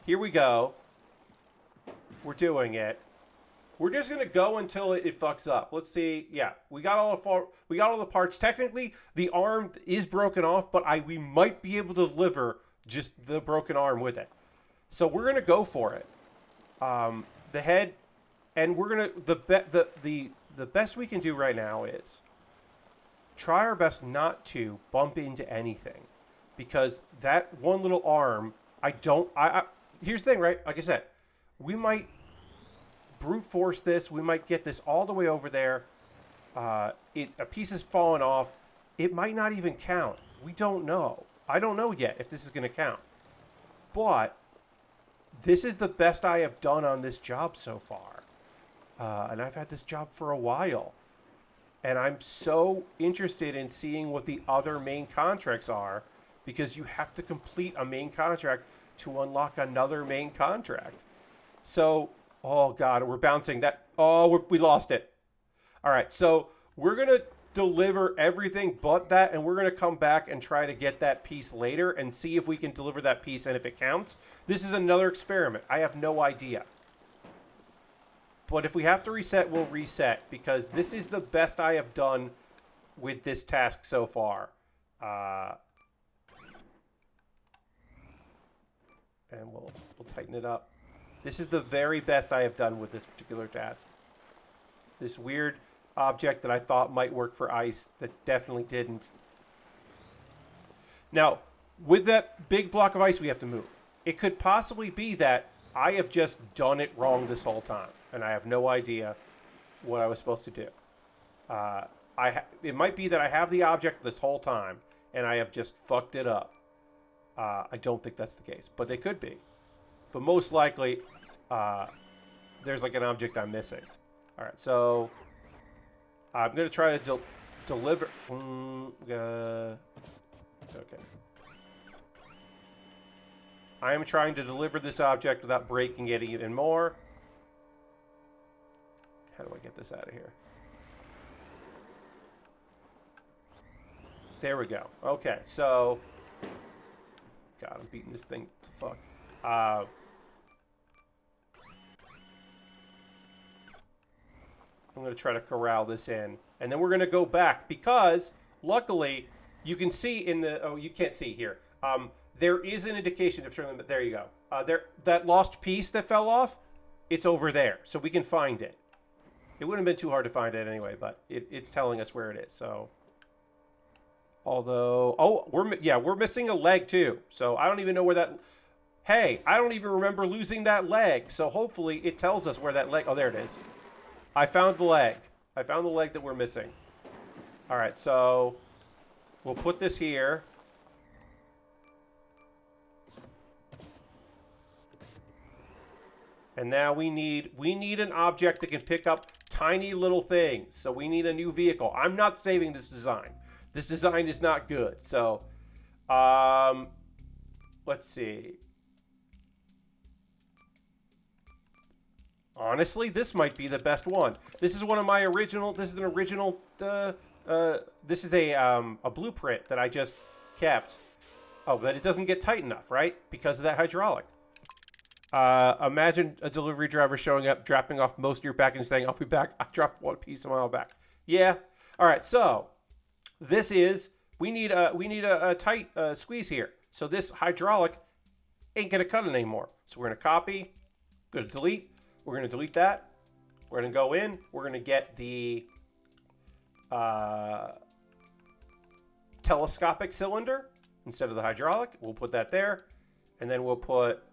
here we go. We're doing it. We're just going to go until it fucks up. Let's see. Yeah, we got all the parts. Technically, the arm is broken off, but we might be able to deliver just the broken arm with it. So, we're going to go for it. The head, and we're gonna the best we can do right now is try our best not to bump into anything, because that one little arm, here's the thing, right? Like I said, we might brute force this. We might get this all the way over there. A piece is falling off. It might not even count. We don't know. I don't know yet if this is gonna count, but this is the best I have done on this job so far. And I've had this job for a while. And I'm so interested in seeing what the other main contracts are, because you have to complete a main contract to unlock another main contract. So, oh God, we're bouncing that. Oh, we lost it. All right, so we're going to deliver everything but that, and we're going to come back and try to get that piece later and see if we can deliver that piece and if it counts. This is another experiment. I have no idea. But if we have to reset, we'll reset, because this is the best I have done with this task so far. And we'll tighten it up. This is the very best I have done with this particular task. This weird object that I thought might work for ice that definitely didn't. Now, with that big block of ice we have to move, it could possibly be that I have just done it wrong this whole time, and I have no idea what I was supposed to do. It might be that I have the object this whole time, and I have just fucked it up. I don't think that's the case, but they could be. But most likely, there's like an object I'm missing. All right, so I'm going to try to deliver. Okay. I am trying to deliver this object without breaking it even more. How do I get this out of here? There we go. Okay, so... God, I'm beating this thing to fuck. I'm going to try to corral this in. And then we're going to go back because, luckily, you can see in the... Oh, you can't see here. There is an indication of... There you go. That lost piece that fell off, it's over there. So we can find it. It wouldn't have been too hard to find it anyway, but it's telling us where it is. So... Although, oh, we're missing a leg too. So I don't even know where that, hey, I don't even remember losing that leg. So hopefully it tells us where that leg, oh, there it is. I found the leg. I found the leg that we're missing. All right, so we'll put this here. And now we need an object that can pick up tiny little things. So we need a new vehicle. I'm not saving this design. This design is not good. So, let's see. Honestly, this might be the best one. This is one of my original. This is an original. This is a blueprint that I just kept. Oh, but it doesn't get tight enough, right? Because of that hydraulic. Imagine a delivery driver showing up, dropping off most of your package, and saying, "I'll be back. I dropped one piece of my back." Yeah. All right. So. This is, we need a tight squeeze here. So this hydraulic ain't gonna cut it anymore. So we're gonna copy, gonna delete. We're gonna delete that. We're gonna go in. We're gonna get the telescopic cylinder instead of the hydraulic. We'll put that there, and then we'll put.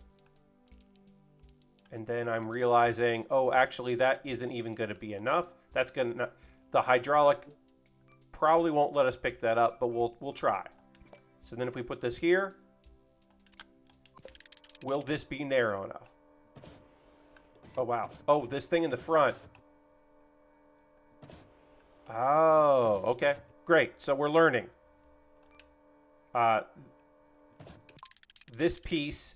And then I'm realizing, oh, actually that isn't even gonna be enough. That's gonna the hydraulic. Probably won't let us pick that up, but we'll try. So then if we put this here, will this be narrow enough? Oh, wow. Oh, this thing in the front. Oh, okay. Great. So we're learning. This piece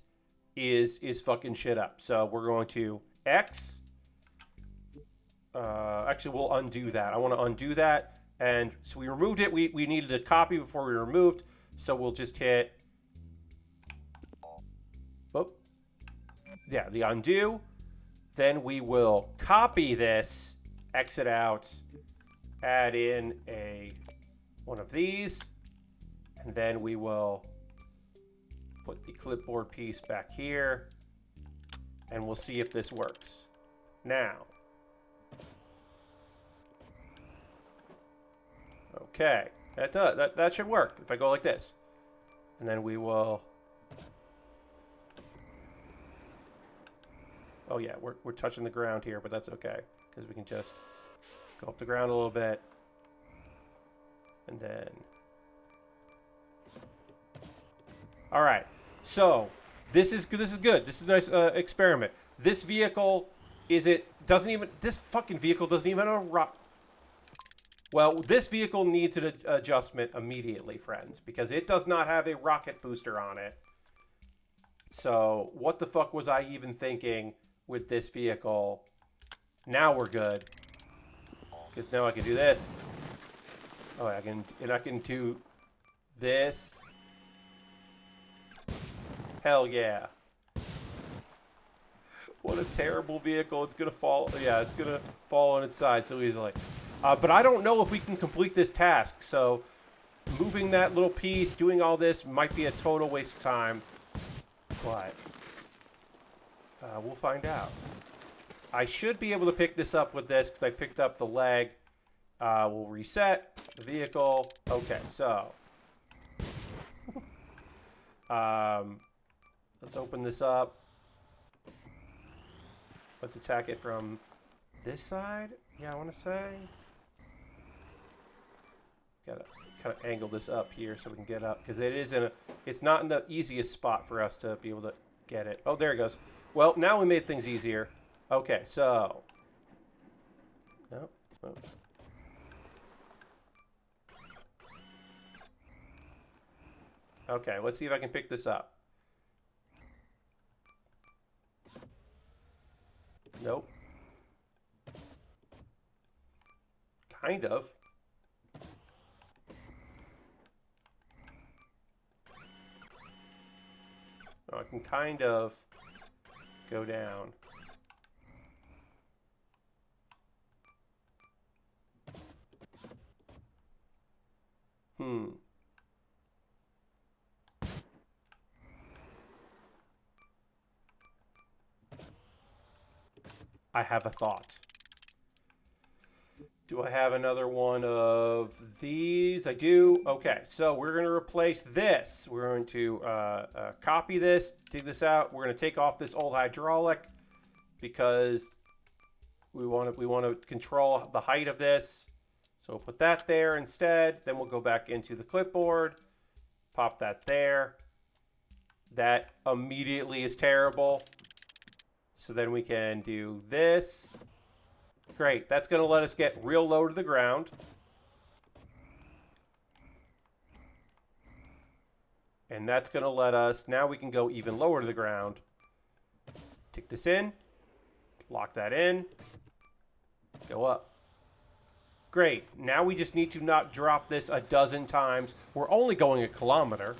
is fucking shit up. So we're going to X. Actually, we'll undo that. I want to undo that. And so we removed it. We needed a copy before we removed. So we'll just hit. Oh. Yeah, the undo. Then we will copy this, exit out, add in one of these, and then we will put the clipboard piece back here, and we'll see if this works. Now. Okay, that does. That should work if I go like this. And then we will... Oh yeah, we're touching the ground here, but that's okay. Because we can just go up the ground a little bit. And then... Alright, so this is good. This is a nice experiment. This vehicle, this fucking vehicle doesn't even have a rock... Well, this vehicle needs an adjustment immediately, friends, because it does not have a rocket booster on it. So, what the fuck was I even thinking with this vehicle? Now we're good. Because now I can do this. Oh, I can do this. Hell yeah. What a terrible vehicle. It's going to fall. Yeah, it's going to fall on its side so easily. But I don't know if we can complete this task, so moving that little piece, doing all this might be a total waste of time. But we'll find out. I should be able to pick this up with this because I picked up the leg. We'll reset the vehicle. Okay, so let's open this up. Let's attack it from this side. Yeah, I want to say. Gotta kind of angle this up here so we can get up because it's not in the easiest spot for us to be able to get it. Oh, there it goes. Well, now we made things easier. Okay, so. Nope. Oh. Okay, let's see if I can pick this up. Nope. Kind of. Oh, I can kind of go down. I have a thought. Do I have another one of these? I do. Okay, so we're going to replace this. We're going to copy this, dig this out. We're going to take off this old hydraulic because we want to control the height of this. So we'll put that there instead. Then we'll go back into the clipboard, pop that there. That immediately is terrible. So then we can do this. Great. That's going to let us get real low to the ground. And that's going to let us, now we can go even lower to the ground. Take this in. Lock that in. Go up. Great. Now we just need to not drop this a dozen times. We're only going a kilometer.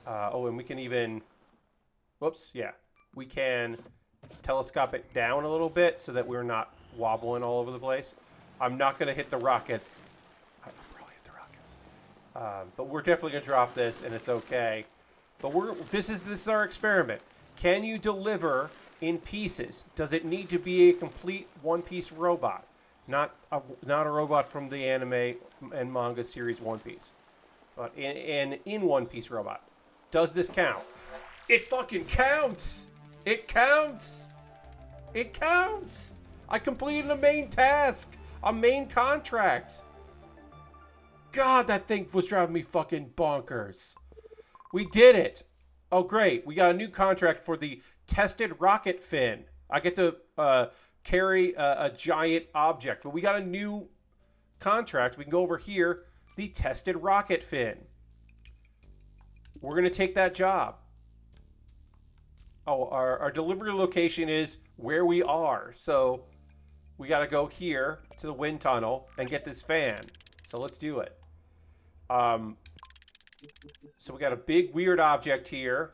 Oh, and we can even... Whoops, yeah. We can telescope it down a little bit so that we're not wobbling all over the place. I'm not going to hit the rockets. I'll probably hit the rockets. But we're definitely going to drop this, and it's okay. But this is our experiment. Can you deliver in pieces? Does it need to be a complete one-piece robot? Not a robot from the anime and manga series One Piece. But in one-piece robot. Does this count? It fucking counts! It counts! It counts! I completed a main task! A main contract! God, that thing was driving me fucking bonkers. We did it! Oh, great. We got a new contract for the tested rocket fin. I get to carry a giant object. But we got a new contract. We can go over here. The tested rocket fin. We're going to take that job. Oh, our delivery location is where we are. So we got to go here to the wind tunnel and get this fan. So let's do it. So we got a big weird object here.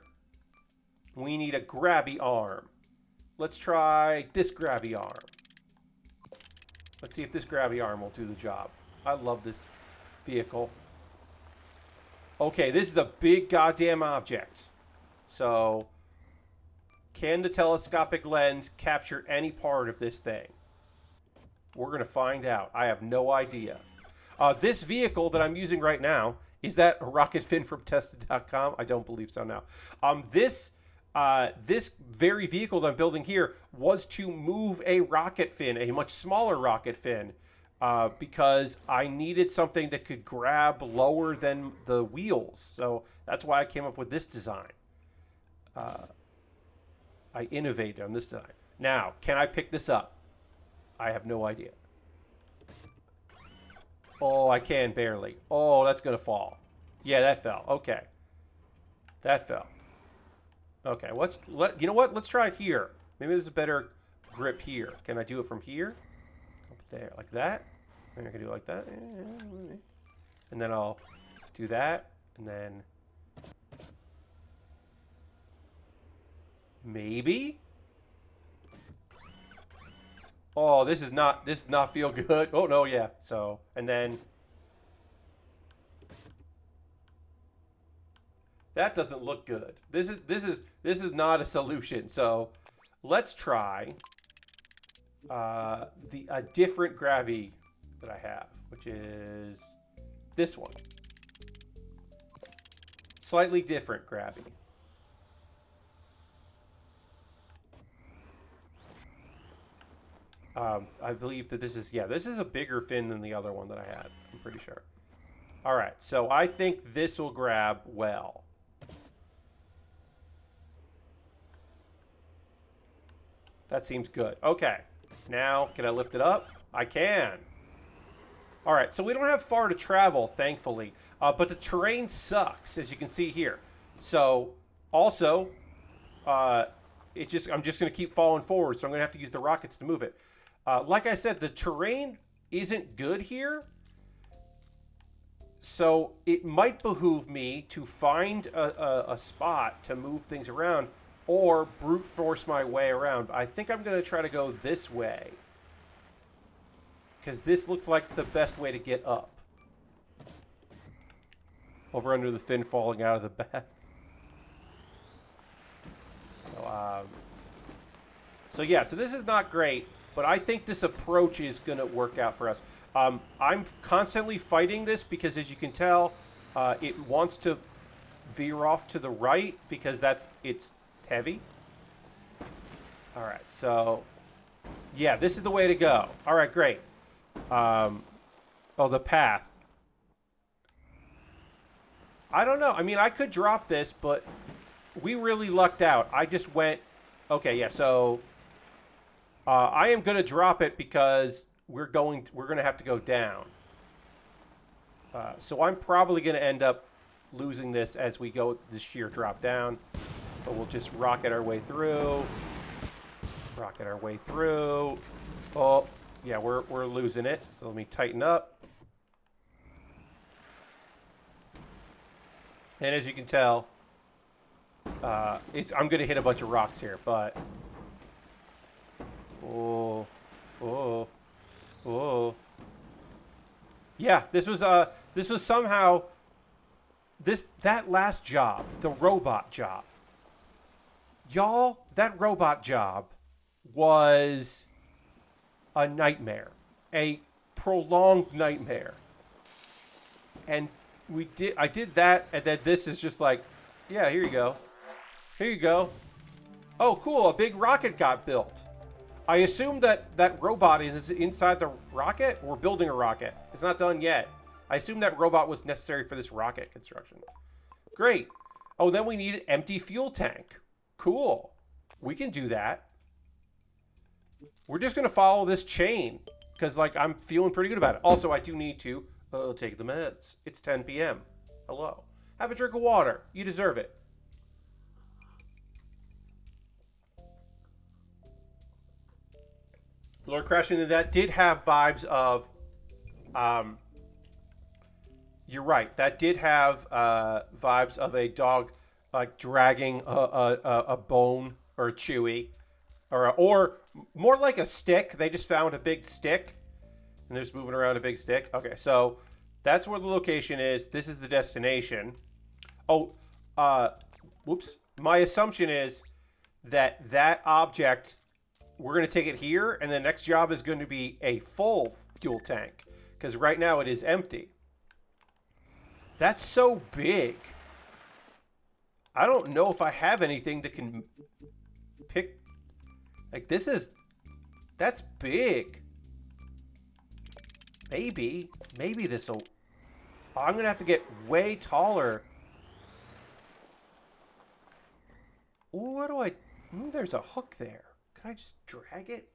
We need a grabby arm. Let's try this grabby arm. Let's see if this grabby arm will do the job. I love this vehicle. Okay, this is a big goddamn object. So... can the telescopic lens capture any part of this thing? We're going to find out. I have no idea. This vehicle that I'm using right now, is that a rocket fin from tested.com? I don't believe so now. This very vehicle that I'm building here was to move a rocket fin, a much smaller rocket fin, because I needed something that could grab lower than the wheels. So that's why I came up with this design. I innovated on this design. Now, can I pick this up? I have no idea. Oh, I can barely. Oh, that's going to fall. Yeah, that fell. Okay. That fell. Okay, you know what? Let's try here. Maybe there's a better grip here. Can I do it from here? Up there, like that. And I can do it like that. And then I'll do that. And then... maybe? Oh, this does not feel good. Oh no, yeah. So, and then that doesn't look good. This is not a solution. So, let's try a different grabby that I have, which is this one. Slightly different grabby. I believe that this is a bigger fin than the other one that I had. I'm pretty sure. All right, so I think this will grab well. That seems good. Okay, now can I lift it up? I can. All right, so we don't have far to travel, thankfully, but the terrain sucks, as you can see here. So, also, I'm just going to keep falling forward, so I'm going to have to use the rockets to move it. Like I said, the terrain isn't good here. So it might behoove me to find a spot to move things around or brute force my way around. I think I'm going to try to go this way because this looks like the best way to get up. Over under the fin falling out of the bath. So yeah, so this is not great, but I think this approach is going to work out for us. I'm constantly fighting this because, as you can tell, it wants to veer off to the right because it's heavy. All right, so yeah, this is the way to go. All right, great. Oh, the path. I don't know. I mean, I could drop this, but we really lucked out. I just went. Okay, yeah. So I am going to drop it because we're going to have to go down. So I'm probably going to end up losing this as we go this sheer drop down. But we'll just rocket our way through. Rocket our way through. Oh, yeah, we're losing it. So let me tighten up. And as you can tell, I'm going to hit a bunch of rocks here, but oh. Yeah, this was somehow that last job, the robot job. Y'all, that robot job was a nightmare, a prolonged nightmare. And I did that, and then this is just like, yeah, here you go. Here you go. Oh, cool, a big rocket got built. I assume that robot is inside the rocket. We're building a rocket. It's not done yet. I assume that robot was necessary for this rocket construction. Great. Oh, then we need an empty fuel tank. Cool. We can do that. We're just going to follow this chain because, like, I'm feeling pretty good about it. Also, I do need to take the meds. It's 10 p.m. Hello. Have a drink of water. You deserve it. Lord Crashing into that did have vibes of, you're right, that did have vibes of a dog like dragging a bone or a chewy, or more like a stick. They just found a big stick and they're just moving around a big stick. Okay, so that's where the location is. This is the destination. Oh, whoops. My assumption is that object, we're going to take it here, and the next job is going to be a full fuel tank, because right now it is empty. That's so big. I don't know if I have anything that can pick. Like, that's big. Maybe this will. Oh, I'm going to have to get way taller. What do I. There's a hook there. Could I just drag it?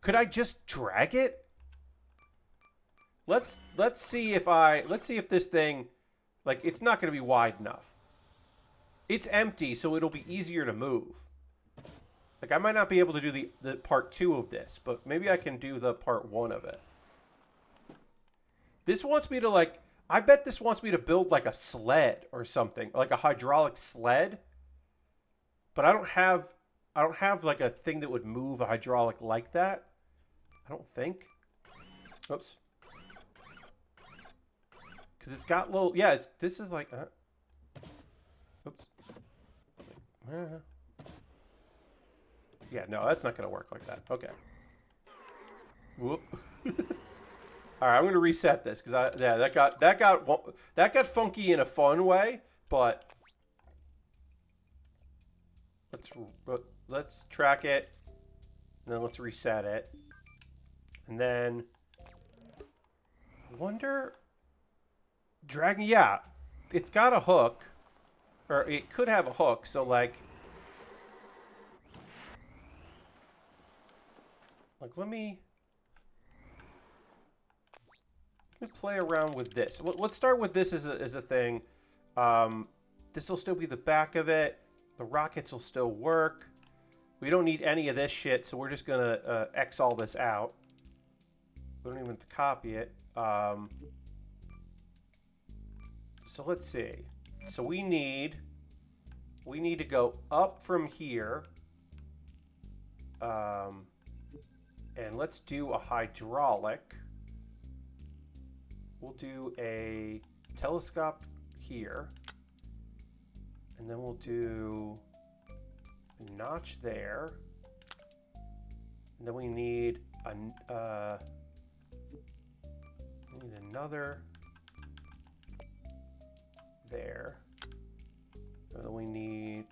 Could I just drag it? Let's see if this thing, like, it's not going to be wide enough. It's empty, so it'll be easier to move. Like, I might not be able to do the part 2 of this, but maybe I can do the part 1 of it. This wants me to, like, I bet this wants me to build like a sled or something, like a hydraulic sled. But I don't have like a thing that would move a hydraulic like that. I don't think. Oops. Because it's got little. Yeah, this is like. Oops. Yeah, no, that's not going to work like that. Okay. Whoop. All right, I'm going to reset this because that got funky in a fun way, but. Let's track it, and then let's reset it. And then, I wonder, dragging, yeah, it's got a hook, or it could have a hook, so like let me play around with this. Let's start with this as a thing. This will still be the back of it. The rockets will still work. We don't need any of this shit, so we're just going to X all this out. We don't even have to copy it. So let's see. So we need to go up from here. And let's do a hydraulic. We'll do a telescope here. And then we'll do a notch there. And then we need another there. And then we need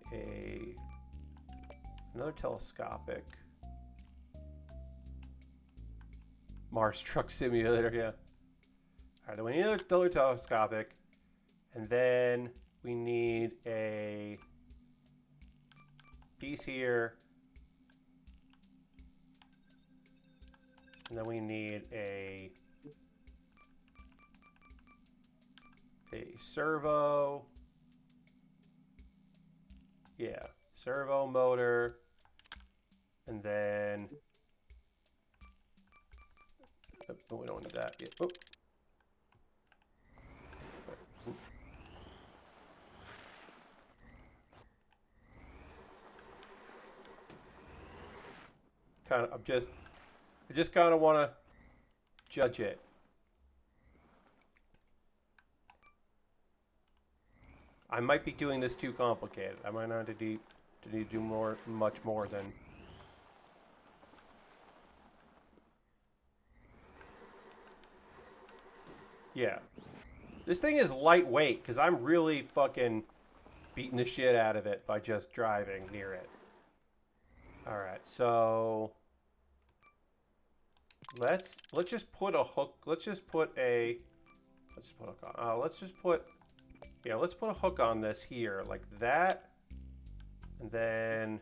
another telescopic. Mars Truck Simulator, yeah. All right, then we need another telescopic. And then we need a piece here. And then we need a servo. Yeah, servo motor. And then oh, we don't need that yet. Oh. I just kind of want to judge it. I might be doing this too complicated. I might not need to do much more than. Yeah. This thing is lightweight because I'm really fucking beating the shit out of it by just driving near it. All right, so let's just put a hook. Let's just put a hook on. Let's put a hook on this here like that, and then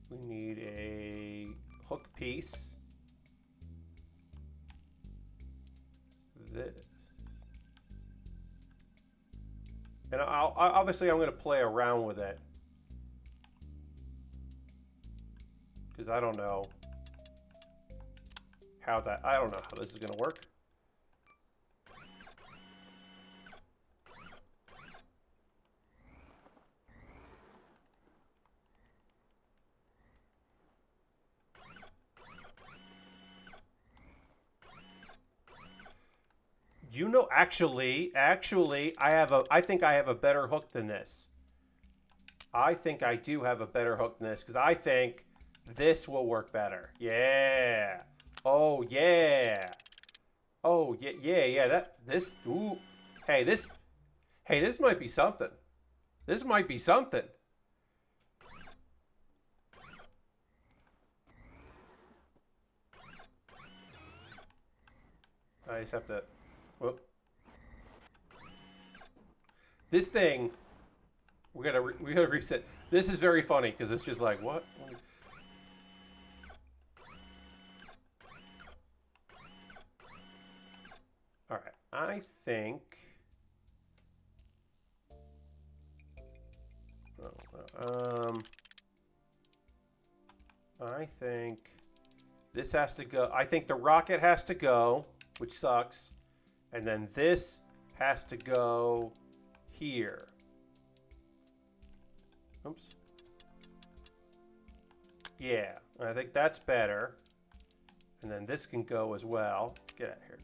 we need a hook piece. This. And obviously I'm going to play around with it because I don't know how this is going to work. You know, actually, I think I have a better hook than this. I think I do have a better hook than this because I think this will work better. Yeah. Oh yeah. Oh yeah. Ooh. Hey, this might be something. This might be something. I just have to. Whoop. This thing, we gotta reset. This is very funny because it's just like what? All right, I think. I think this has to go. I think the rocket has to go, which sucks. And then this has to go here. Oops. Yeah, I think that's better. And then this can go as well. Get out of here.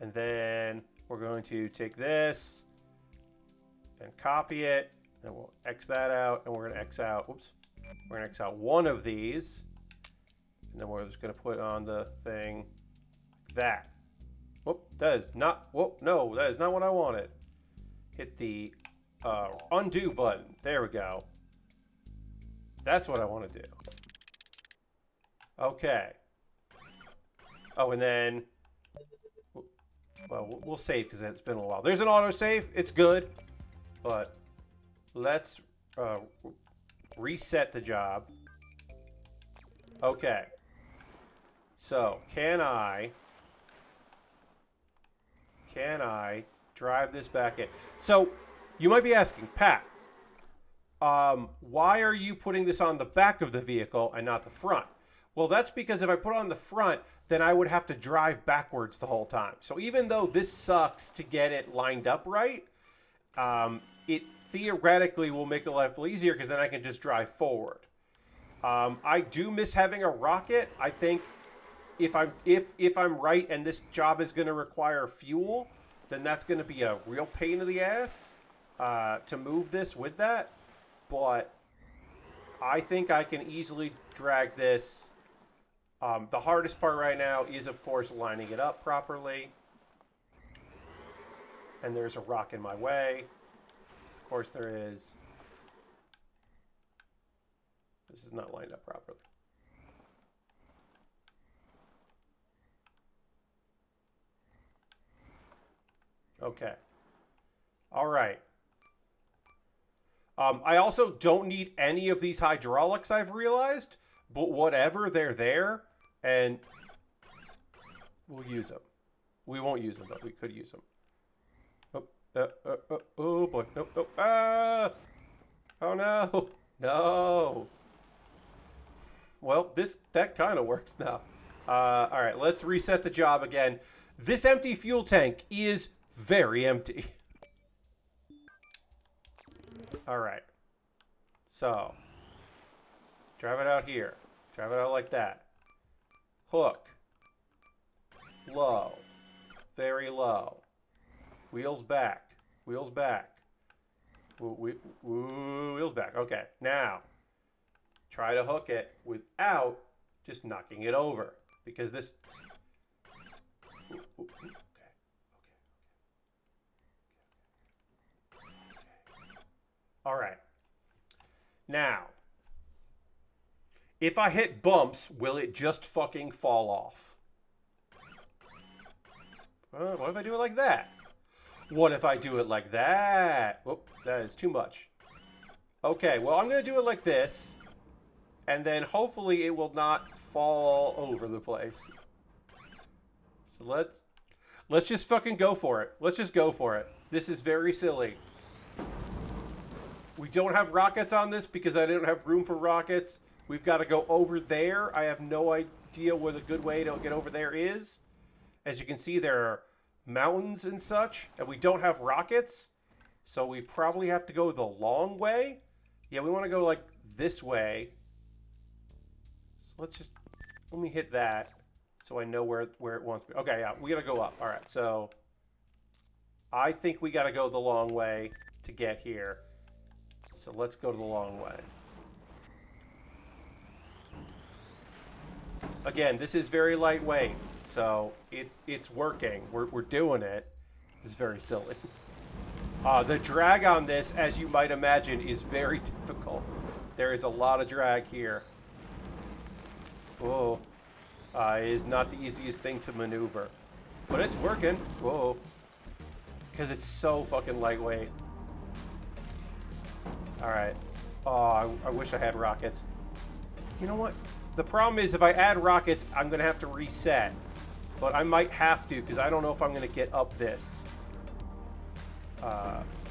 And then we're going to take this and copy it. And we'll X that out. And we're going to X out. Oops. We're going to X out one of these. And then we're just going to put on the thing. That. Whoop, that is not, whoop, no, that is not what I wanted. Hit the undo button. There we go. That's what I want to do. Okay. Oh, and then, well, we'll save because it's been a while. There's an autosave. It's good. But let's reset the job. Okay. So, can I drive this back in? So, you might be asking, Pat, why are you putting this on the back of the vehicle and not the front? Well, that's because if I put it on the front, then I would have to drive backwards the whole time. So even though this sucks to get it lined up right, it theoretically will make the life a little easier because then I can just drive forward. I do miss having a rocket. I think if I'm right and this job is going to require fuel, then that's going to be a real pain in the ass to move this with that. But I think I can easily drag this. The hardest part right now is, of course, lining it up properly. And there's a rock in my way. Of course there is. This is not lined up properly. Okay. All right. I also don't need any of these hydraulics, I've realized. But whatever, they're there. And we'll use them. We won't use them, but we could use them. Oh boy. Nope. Oh no. No. Well, that kind of works now. All right, let's reset the job again. This empty fuel tank is very empty. All right. So, drive it out here. Drive it out like that. Hook. Low. Very low. Wheels back. Wheels back. Wheels back. Okay. Now, try to hook it without just knocking it over. Because this... Okay. All right. Now, if I hit bumps, will it just fucking fall off? What if I do it like that? What if I do it like that? Whoop, that is too much. Okay, well, I'm going to do it like this. And then hopefully it will not fall all over the place. So let's just fucking go for it. Let's just go for it. This is very silly. We don't have rockets on this because I didn't have room for rockets. We've got to go over there. I have no idea where the good way to get over there is. As you can see, there are mountains and such, and we don't have rockets. So we probably have to go the long way. Yeah, we want to go like this way. So let me hit that so I know where it wants to be. Okay, yeah, we got to go up. All right, so I think we got to go the long way to get here. So let's go to the long way. Again, this is very lightweight, so it's working. We're doing it. This is very silly. The drag on this, as you might imagine, is very difficult. There is a lot of drag here. Whoa. It is not the easiest thing to maneuver. But it's working. Whoa. Because it's so fucking lightweight. Alright. Oh, I wish I had rockets. You know what? The problem is if I add rockets, I'm going to have to reset. But I might have to because I don't know if I'm going to get up this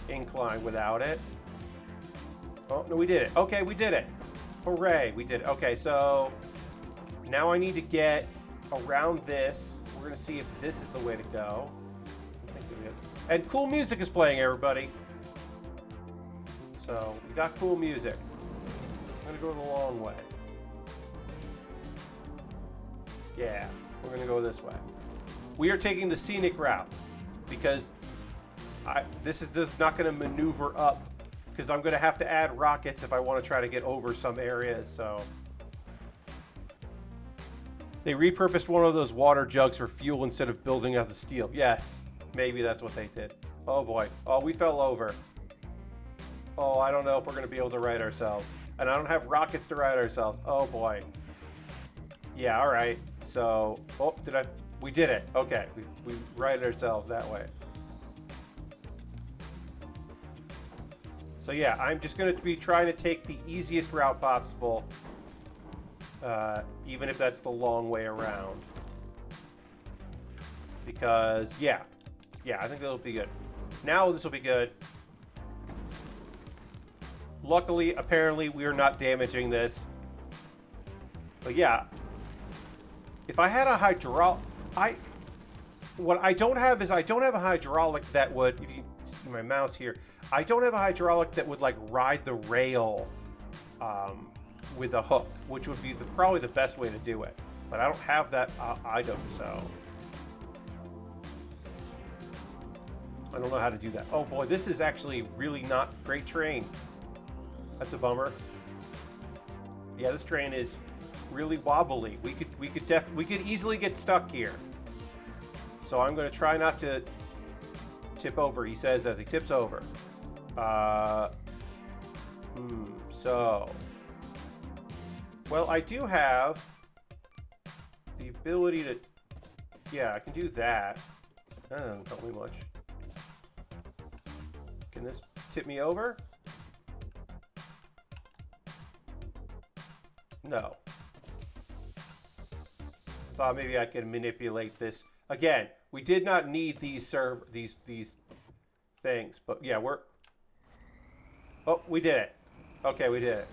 incline without it. Oh, no, we did it. Okay, we did it. Hooray, we did it. Okay, so now I need to get around this. We're going to see if this is the way to go. I think it is. And cool music is playing, everybody. So we got cool music. I'm going to go the long way. Yeah, we're going to go this way. We are taking the scenic route because this is not going to maneuver up because I'm going to have to add rockets if I want to try to get over some areas. So they repurposed one of those water jugs for fuel instead of building out the steel. Yes, maybe that's what they did. Oh boy. Oh, we fell over. Oh, I don't know if we're going to be able to right ourselves. And I don't have rockets to right ourselves. Oh boy. Yeah, all right. So, oh, we did it. Okay, we righted ourselves that way. So yeah, I'm just going to be trying to take the easiest route possible, even if that's the long way around. Because, yeah, I think that'll be good. Now this will be good. Luckily, apparently, we are not damaging this. But yeah, if I had a what I don't have is I don't have a hydraulic that would, if you see my mouse here, I don't have a hydraulic that would like ride the rail with a hook, which would be probably the best way to do it. But I don't have that item, so I don't know how to do that. Oh boy, this is actually really not great terrain. That's a bummer. Yeah, this train is really wobbly. We could easily get stuck here. So I'm going to try not to tip over, he says as he tips over. So, well, I do have the ability to, yeah, I can do that. That doesn't help me much. Can this tip me over? No. Thought maybe I could manipulate this. Again, we did not need these things, but yeah, oh, we did it. Okay, we did it.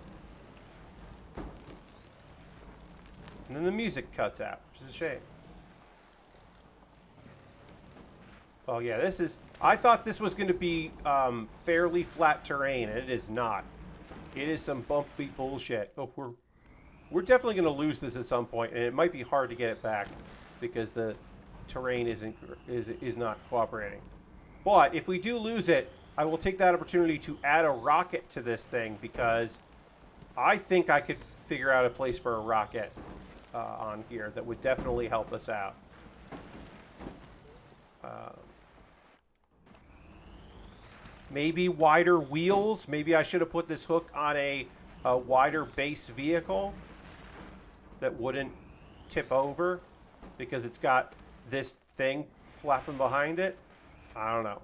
And then the music cuts out, which is a shame. Oh yeah, I thought this was going to be fairly flat terrain, and it is not. It is some bumpy bullshit. Oh, we're definitely going to lose this at some point, and it might be hard to get it back because the terrain is not cooperating. But if we do lose it, I will take that opportunity to add a rocket to this thing because I think I could figure out a place for a rocket on here that would definitely help us out. Maybe wider wheels. Maybe I should have put this hook on a wider base vehicle that wouldn't tip over because it's got this thing flapping behind it. I don't know.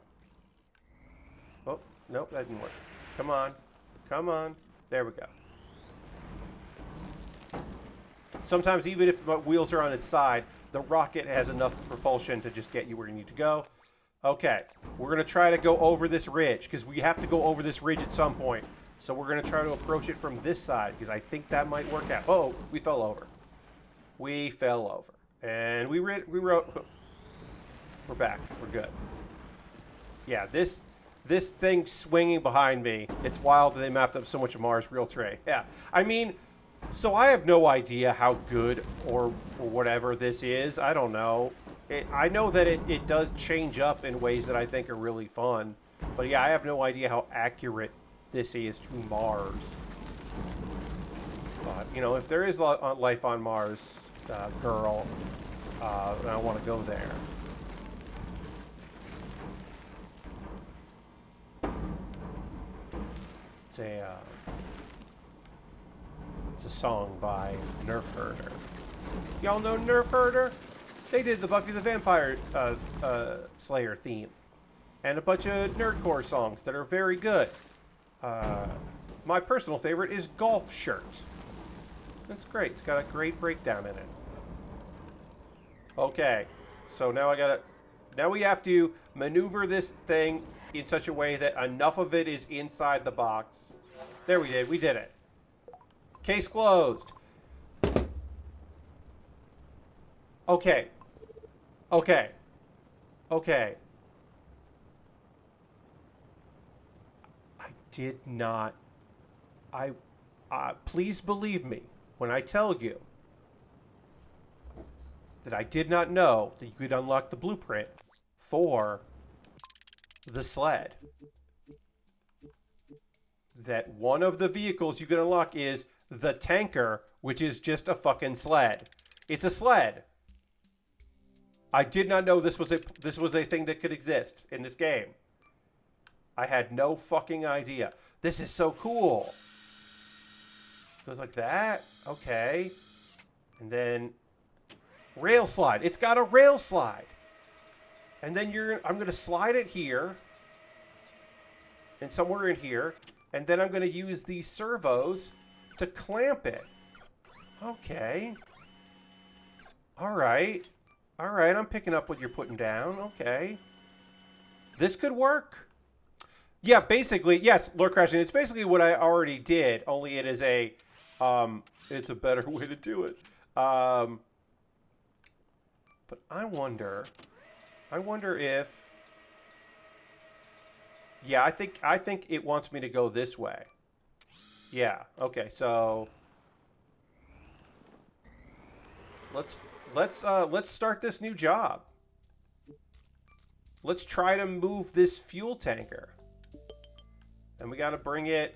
Oh, nope, that didn't work. Come on. Come on. There we go. Sometimes even if the wheels are on its side, the rocket has enough propulsion to just get you where you need to go. Okay, we're going to try to go over this ridge because we have to go over this ridge at some point. So we're going to try to approach it from this side because I think that might work out. Oh, we fell over. We fell over. And we wrote... We're back. We're good. Yeah, this thing swinging behind me, it's wild that they mapped up so much of Mars real terrain. Yeah, I mean, so I have no idea how good or whatever this is. I don't know. I know that it does change up in ways that I think are really fun. But yeah, I have no idea how accurate this is to Mars. But, you know, if there is life on Mars, girl, then I want to go there. It's a song by Nerf Herder. Y'all know Nerf Herder? They did the Buffy the Vampire Slayer theme. And a bunch of nerdcore songs that are very good. My personal favorite is Golf Shirt. That's great. It's got a great breakdown in it. Okay. So now we have to maneuver this thing in such a way that enough of it is inside the box. There we did. We did it. Case closed. Okay. Okay. Okay. I did not... please believe me when I tell you that I did not know that you could unlock the blueprint for the sled. That one of the vehicles you can unlock is the tanker, which is just a fucking sled. It's a sled. I did not know this was a thing that could exist in this game. I had no fucking idea. This is so cool. Goes like that. Okay. And then rail slide. It's got a rail slide. And then I'm going to slide it here. And somewhere in here. And then I'm going to use these servos to clamp it. Okay. All right. All right, I'm picking up what you're putting down. Okay. This could work. Yeah, basically, yes, Lord Crashing. It's basically what I already did, only it's a better way to do it. Um, but I wonder if, yeah, I think it wants me to go this way. Yeah. Okay. So let's let's start this new job. Let's try to move this fuel tanker, and we got to bring it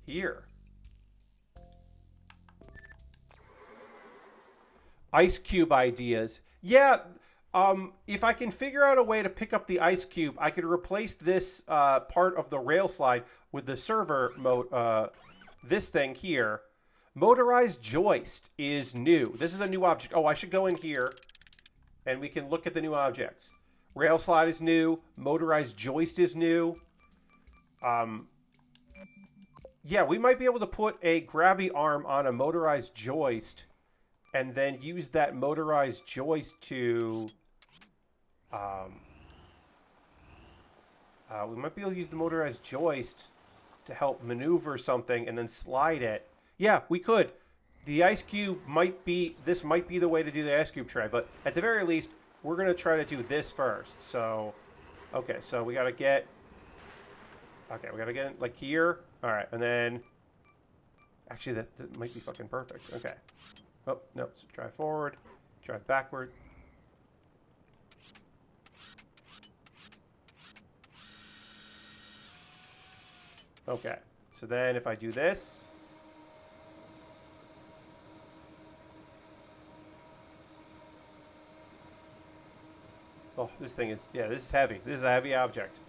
here. Ice cube ideas. Yeah, if I can figure out a way to pick up the ice cube, I could replace this part of the rail slide with the server mode. This thing here. Motorized joist is new. This is a new object. Oh, I should go in here and we can look at the new objects. Rail slide is new. Motorized joist is new. Um, yeah, we might be able to put a grabby arm on a motorized joist and then use that motorized joist to um, we might be able to use the motorized joist to help maneuver something and then slide it. Yeah, we could. The ice cube might be, this might be the way to do the ice cube tray, but at the very least, we're going to try to do this first. So, okay, so we got to get, okay, we got to get it like here. All right, and then, actually, that might be fucking perfect. Okay. Oh, no, so drive forward, drive backward. Okay, so then if I do this, oh, this thing is, yeah, this is heavy. This is a heavy object.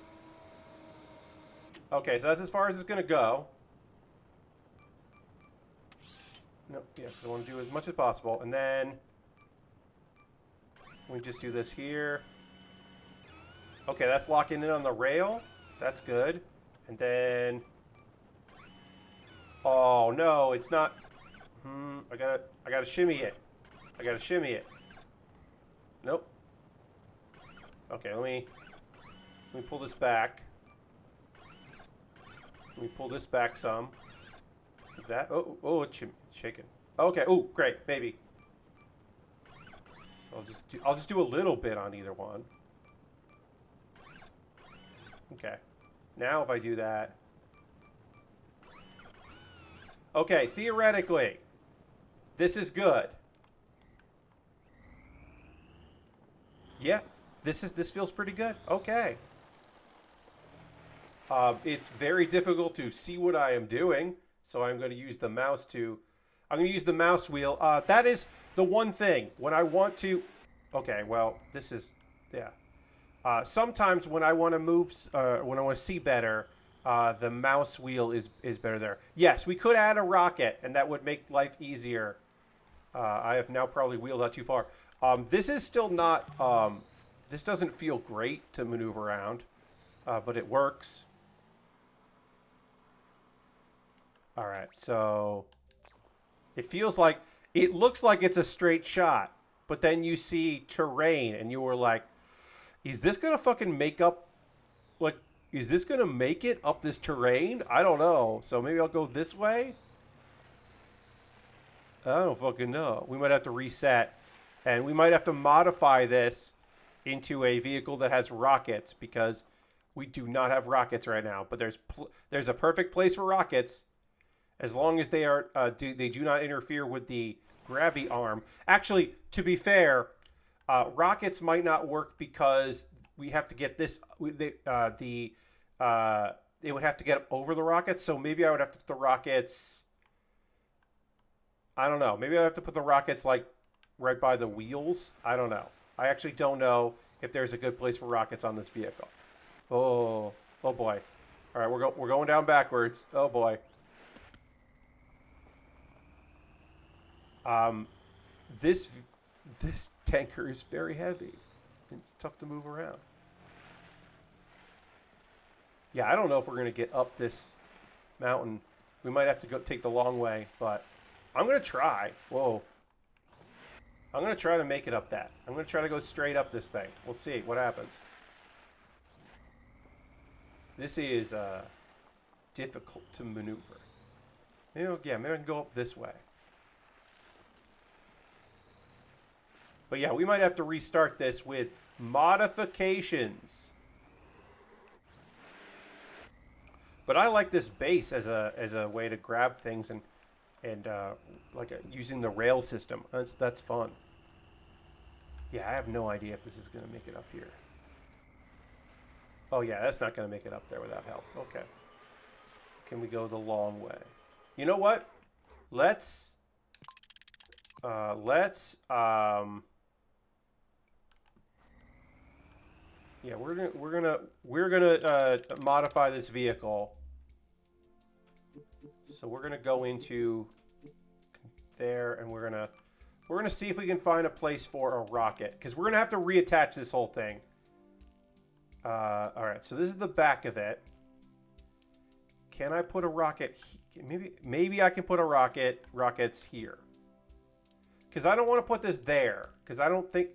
Okay, so that's as far as it's going to go. Nope, yeah, I want to do as much as possible. And then we just do this here. Okay, that's locking in on the rail. That's good. And then, oh no, it's not. I gotta shimmy it. I gotta shimmy it. Nope. Okay, let me pull this back. Let me pull this back some. Like that. Oh, it's shaking. Okay. Oh, great. Maybe. So I'll just do a little bit on either one. Okay. Now if I do that. Okay, theoretically, this is good. Yeah, this feels pretty good. Okay. It's very difficult to see what I am doing, so I'm going to use the mouse to. I'm going to use the mouse wheel. That is the one thing when I want to. Okay, well, this is, yeah. Sometimes when I want to move, when I want to see better, the mouse wheel is better there. Yes, we could add a rocket, and that would make life easier. I have now probably wheeled out too far. This is still not. This doesn't feel great to maneuver around, but it works. All right, so it feels like it looks like it's a straight shot, but then you see terrain, and you were like, "Is this gonna fucking make up? Like, is this gonna make it up this terrain? I don't know. So maybe I'll go this way. I don't fucking know. We might have to reset, and we might have to modify this into a vehicle that has rockets because we do not have rockets right now. But there's a perfect place for rockets, as long as they are they do not interfere with the grabby arm. Actually, to be fair, rockets might not work because we have to get this. They would have to get over the rockets. So maybe I would have to put the rockets. I don't know. Maybe I have to put the rockets like right by the wheels. I don't know. I actually don't know if there's a good place for rockets on this vehicle. Oh boy. All right, we're going down backwards. Oh boy. This tanker is very heavy. It's tough to move around. Yeah, I don't know if we're gonna get up this mountain. We might have to go take the long way, but I'm gonna try. Whoa. I'm gonna try to make it up that. I'm gonna try to go straight up this thing. We'll see what happens. This is difficult to maneuver. Maybe, yeah, maybe I can go up this way. But yeah, we might have to restart this with modifications. But I like this base as a way to grab things and using the rail system. That's fun. Yeah, I have no idea if this is going to make it up here. Oh yeah, that's not going to make it up there without help. Okay. Can we go the long way? You know what? Let's yeah, we're gonna modify this vehicle. So we're gonna go into there, and we're gonna see if we can find a place for a rocket, because we're gonna have to reattach this whole thing. All right, so this is the back of it. Can I put a rocket? Maybe I can put a rockets here, because I don't want to put this there, because I don't think.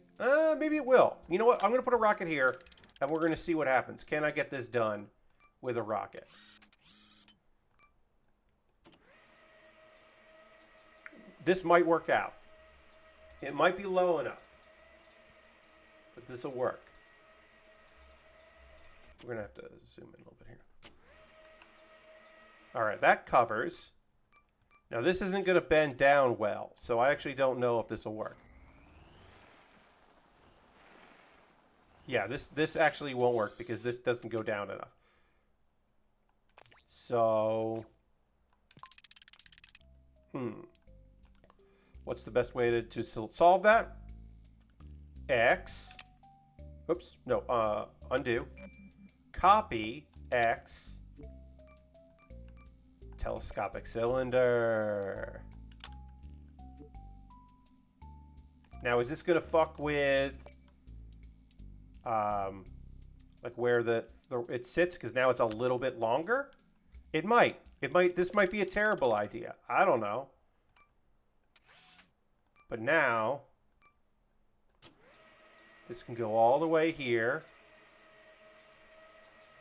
Maybe it will. You know what? I'm gonna put a rocket here, and we're gonna see what happens. Can I get this done with a rocket? This might work out. It might be low enough, but this will work. We're gonna have to zoom in a little bit here. All right, that covers. Now this isn't gonna bend down well, so I actually don't know if this will work. Yeah, this actually won't work because this doesn't go down enough. So, what's the best way to solve that? X. Oops, no, undo. Copy X. Telescopic cylinder. Now, is this gonna fuck with like where it sits, because now it's a little bit longer? It might. This might be a terrible idea. I don't know. But now this can go all the way here.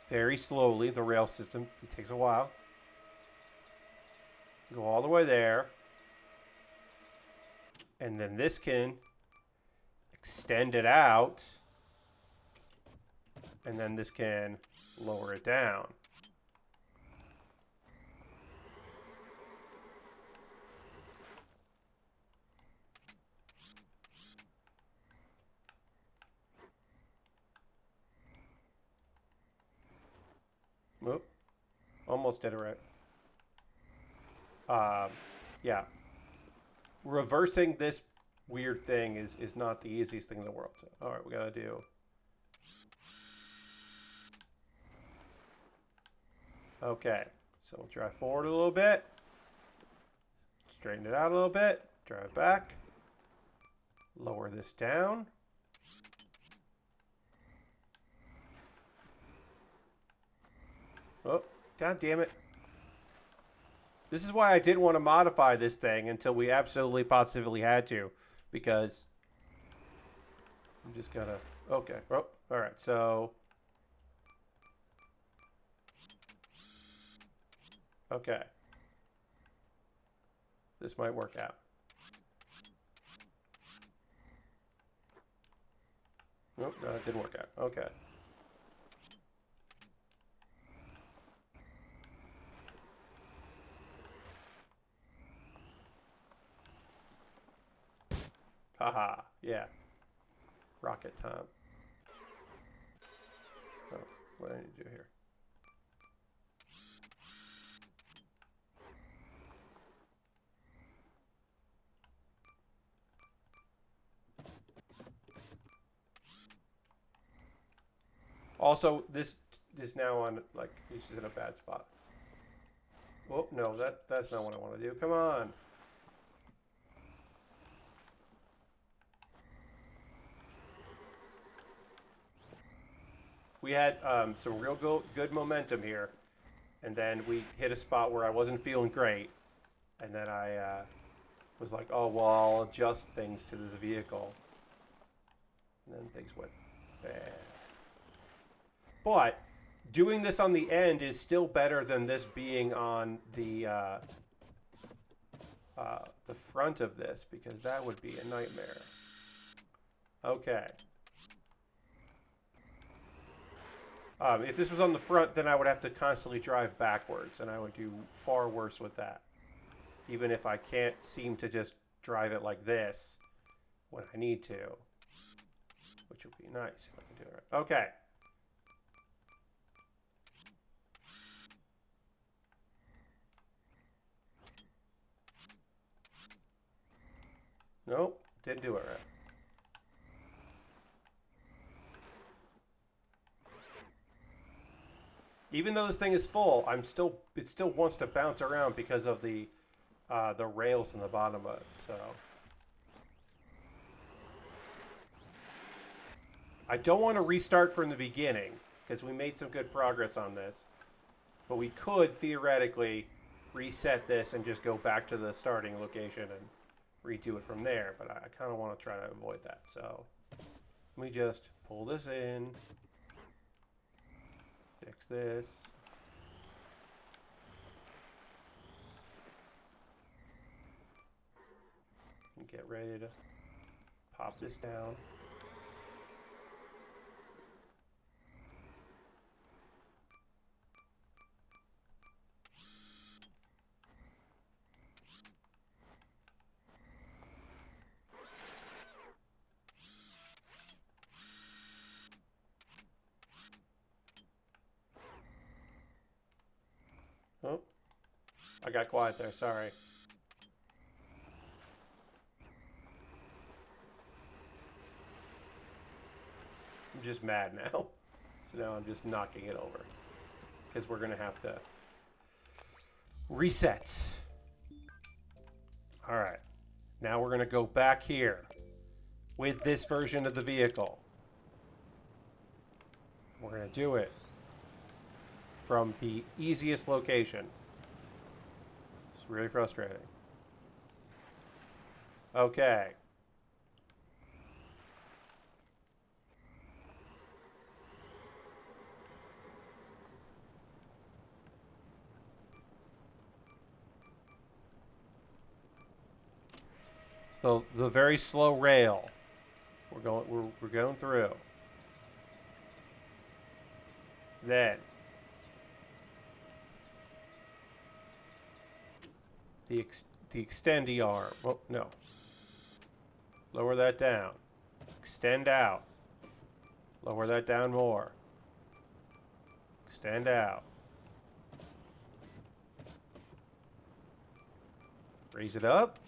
Very slowly, the rail system. It takes a while. Go all the way there. And then this can extend it out. And then this can lower it down. Whoop. Almost did it right. Yeah. Reversing this weird thing is not the easiest thing in the world. So, all right, we gotta do. Okay, so we'll drive forward a little bit. Straighten it out a little bit. Drive back. Lower this down. Oh, god damn it. This is why I didn't want to modify this thing until we absolutely positively had to, because I'm just gonna. Okay. Oh, all right. So. Okay. This might work out. Nope, no, it didn't work out. Okay. Haha, yeah. Rocket time. Oh, what do I need to do here? Also, this now on, like, this is in a bad spot. Oh, no, that's not what I want to do. Come on. We had some real good momentum here, and then we hit a spot where I wasn't feeling great, and then I was like, oh, well, I'll adjust things to this vehicle. And then things went bad. But doing this on the end is still better than this being on the front of this, because that would be a nightmare. Okay. If this was on the front, then I would have to constantly drive backwards, and I would do far worse with that. Even if I can't seem to just drive it like this when I need to, which would be nice if I can do it right. Okay. Nope, didn't do it right. Even though this thing is full, it still wants to bounce around because of the rails in the bottom of it. So I don't want to restart from the beginning because we made some good progress on this, but we could theoretically reset this and just go back to the starting location and redo it from there. But I kind of want to try to avoid that. So let me just pull this in. Fix this. And get ready to pop this down. Oh, I got quiet there, sorry. I'm just mad now. So now I'm just knocking it over. Because we're going to have to reset. Alright. Now we're going to go back here with this version of the vehicle. We're going to do it from the easiest location. It's really frustrating. Okay. The very slow rail. We're going through. Then the extendy arm. Oh, no. Lower that down. Extend out. Lower that down more. Extend out. Raise it up.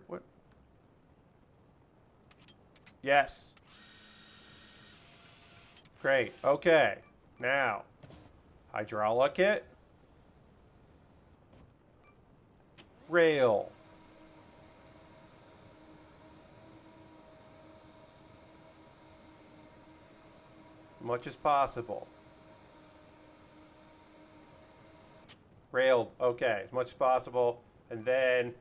What? Yes. Great. Okay. Now, hydraulic it. Rail. Much as possible. Railed. Okay. As much as possible. And then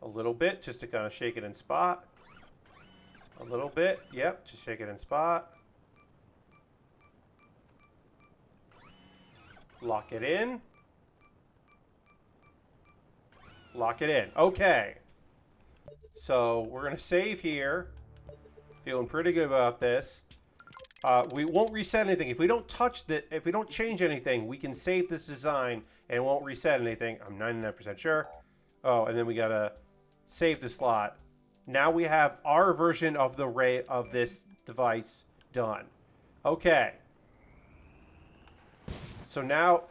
a little bit just to kind of shake it in spot. A little bit. Yep. Just shake it in spot. Lock it in. Lock it in. Okay. So we're going to save here. Feeling pretty good about this. We won't reset anything. If we don't touch that, if we don't change anything, we can save this design and it won't reset anything. I'm 99% sure. Oh, and then we got to save the slot. Now we have our version of the ray of this device done. Okay. So now,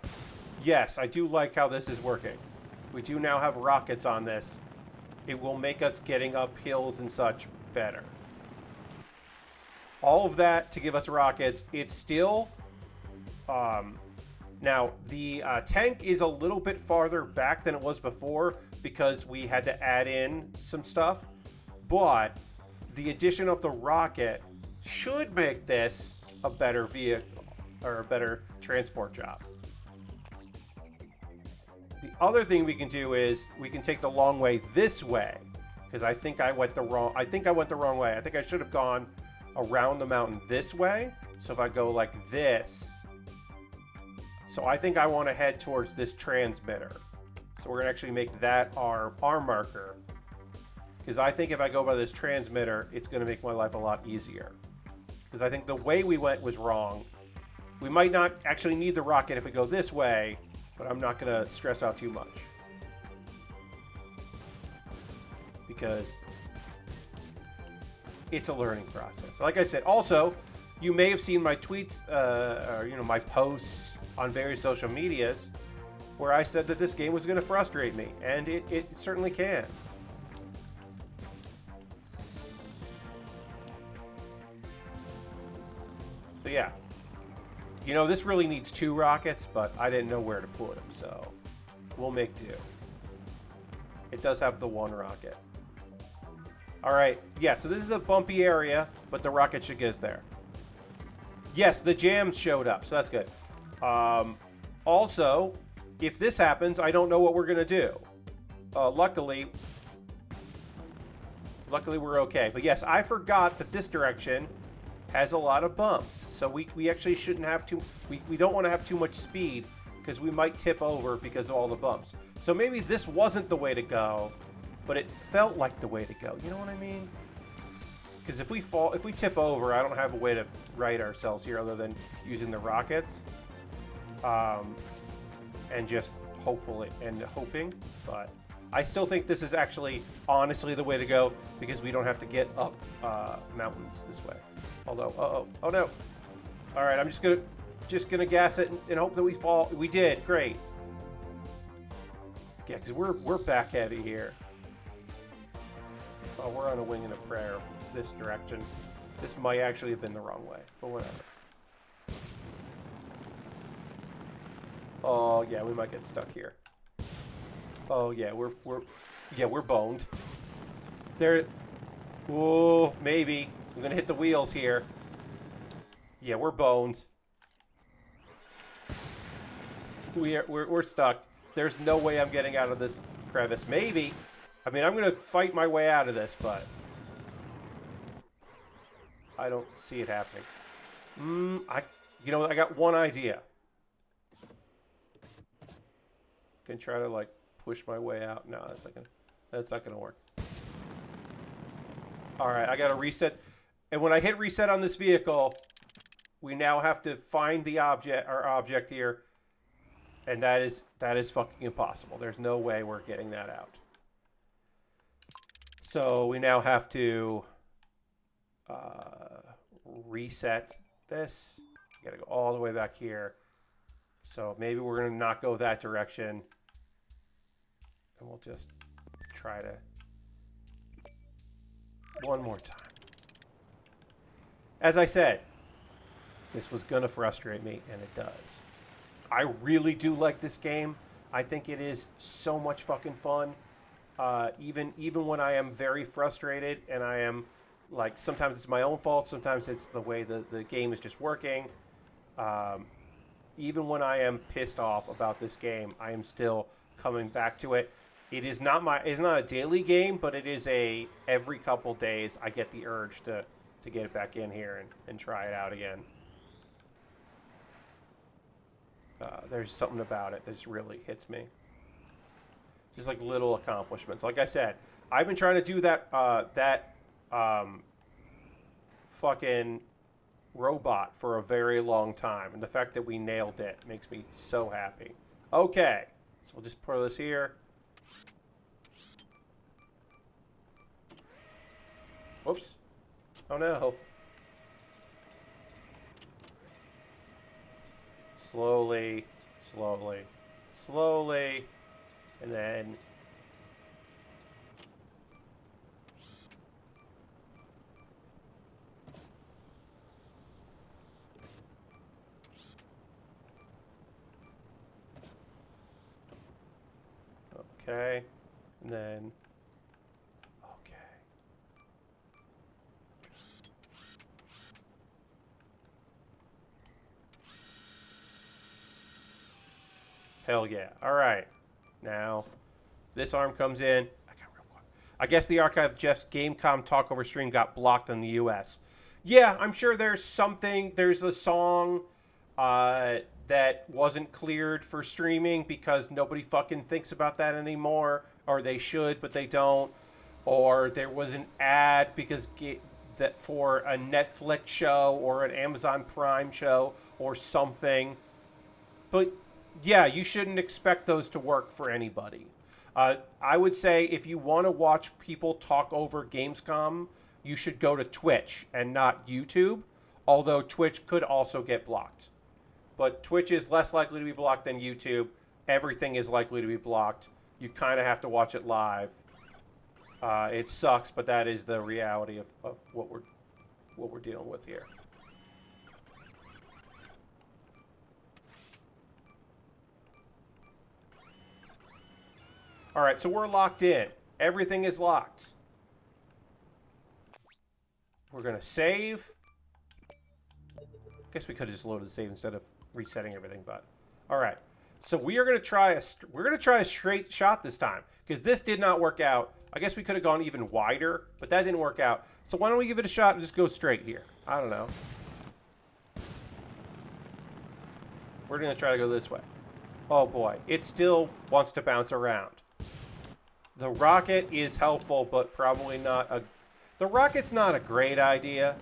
yes, I do like how this is working. We do now have rockets on this. It will make us getting up hills and such better. All of that to give us rockets. It's still... now, the tank is a little bit farther back than it was before because we had to add in some stuff. But the addition of the rocket should make this a better vehicle or a better transport job. The other thing we can do is we can take the long way this way, because I think I went the wrong way. I think I should have gone around the mountain this way. So if I go like this, so I think I want to head towards this transmitter. So we're gonna actually make that our marker, because I think if I go by this transmitter, it's gonna make my life a lot easier. Because I think the way we went was wrong. We might not actually need the rocket if we go this way, but I'm not gonna stress out too much. Because it's a learning process. Like I said, also, you may have seen my tweets, or my posts on various social medias, where I said that this game was going to frustrate me, and it certainly can. So yeah, this really needs 2 rockets, but I didn't know where to put them, so we'll make do. It does have the 1 rocket. All right, yeah, so this is a bumpy area, but the rocket should get us there. Yes, the jams showed up, so that's good. Also, if this happens, I don't know what we're going to do. Luckily, we're okay. But yes, I forgot that this direction has a lot of bumps. So we actually shouldn't have too... We don't want to have too much speed, because we might tip over because of all the bumps. So maybe this wasn't the way to go, but it felt like the way to go. You know what I mean? Because if we tip over, I don't have a way to right ourselves here other than using the rockets. And just hoping. But I still think this is actually, honestly, the way to go, because we don't have to get up mountains this way. Although, oh no. All right, I'm just gonna gas it and hope that we fall. We did, great. Yeah, because we're back heavy here. Oh, we're on a wing and a prayer this direction. This might actually have been the wrong way, but whatever. Oh yeah, we might get stuck here. Oh yeah, we're boned. There. Oh, maybe I'm gonna hit the wheels here. Yeah, we're boned. We're stuck. There's no way I'm getting out of this crevice. Maybe. I mean, I'm gonna fight my way out of this, but I don't see it happening. I got one idea. Can try to like push my way out. No, that's not gonna work. All right, I gotta reset. And when I hit reset on this vehicle, we now have to find the object here, and that is fucking impossible. There's no way we're getting that out. So we now have to reset this. Gotta go all the way back here. So maybe we're gonna not go that direction. And we'll just try to one more time. As I said, this was gonna frustrate me, and it does. I really do like this game. I think it is so much fucking fun. Even when I am very frustrated, and I am like, sometimes it's my own fault, sometimes it's the way the game is just working. Even when I am pissed off about this game, I am still coming back to it. It's not a daily game, but it is a every couple days I get the urge to get it back in here and try it out again. There's something about it that just really hits me. Just like little accomplishments. Like I said, I've been trying to do that fucking robot for a very long time, and the fact that we nailed it makes me so happy. Okay, so we'll just put this here. Whoops. Oh no. Slowly, slowly, slowly, and then okay, and then okay. Hell yeah. All right. Now, this arm comes in. I guess the archive Jeff's Gamecom talk over stream got blocked in the U.S. Yeah, I'm sure there's something. There's a song that wasn't cleared for streaming because nobody fucking thinks about that anymore, or they should, but they don't. Or there was an ad because that for a Netflix show or an Amazon Prime show or something. But yeah, you shouldn't expect those to work for anybody. I would say if you want to watch people talk over Gamescom, you should go to Twitch and not YouTube, although Twitch could also get blocked. But Twitch is less likely to be blocked than YouTube. Everything is likely to be blocked. You kind of have to watch it live. It sucks, but that is the reality of what we're dealing with here. All right, so we're locked in. Everything is locked. We're going to save. Guess we could have just loaded the save instead of resetting everything, but all right. So we are going to try a straight shot this time because this did not work out. I guess we could have gone even wider, but that didn't work out. So why don't we give it a shot and just go straight here? I don't know. We're going to try to go this way. Oh boy, it still wants to bounce around. The rocket is helpful, but probably not a... The rocket's not a great idea.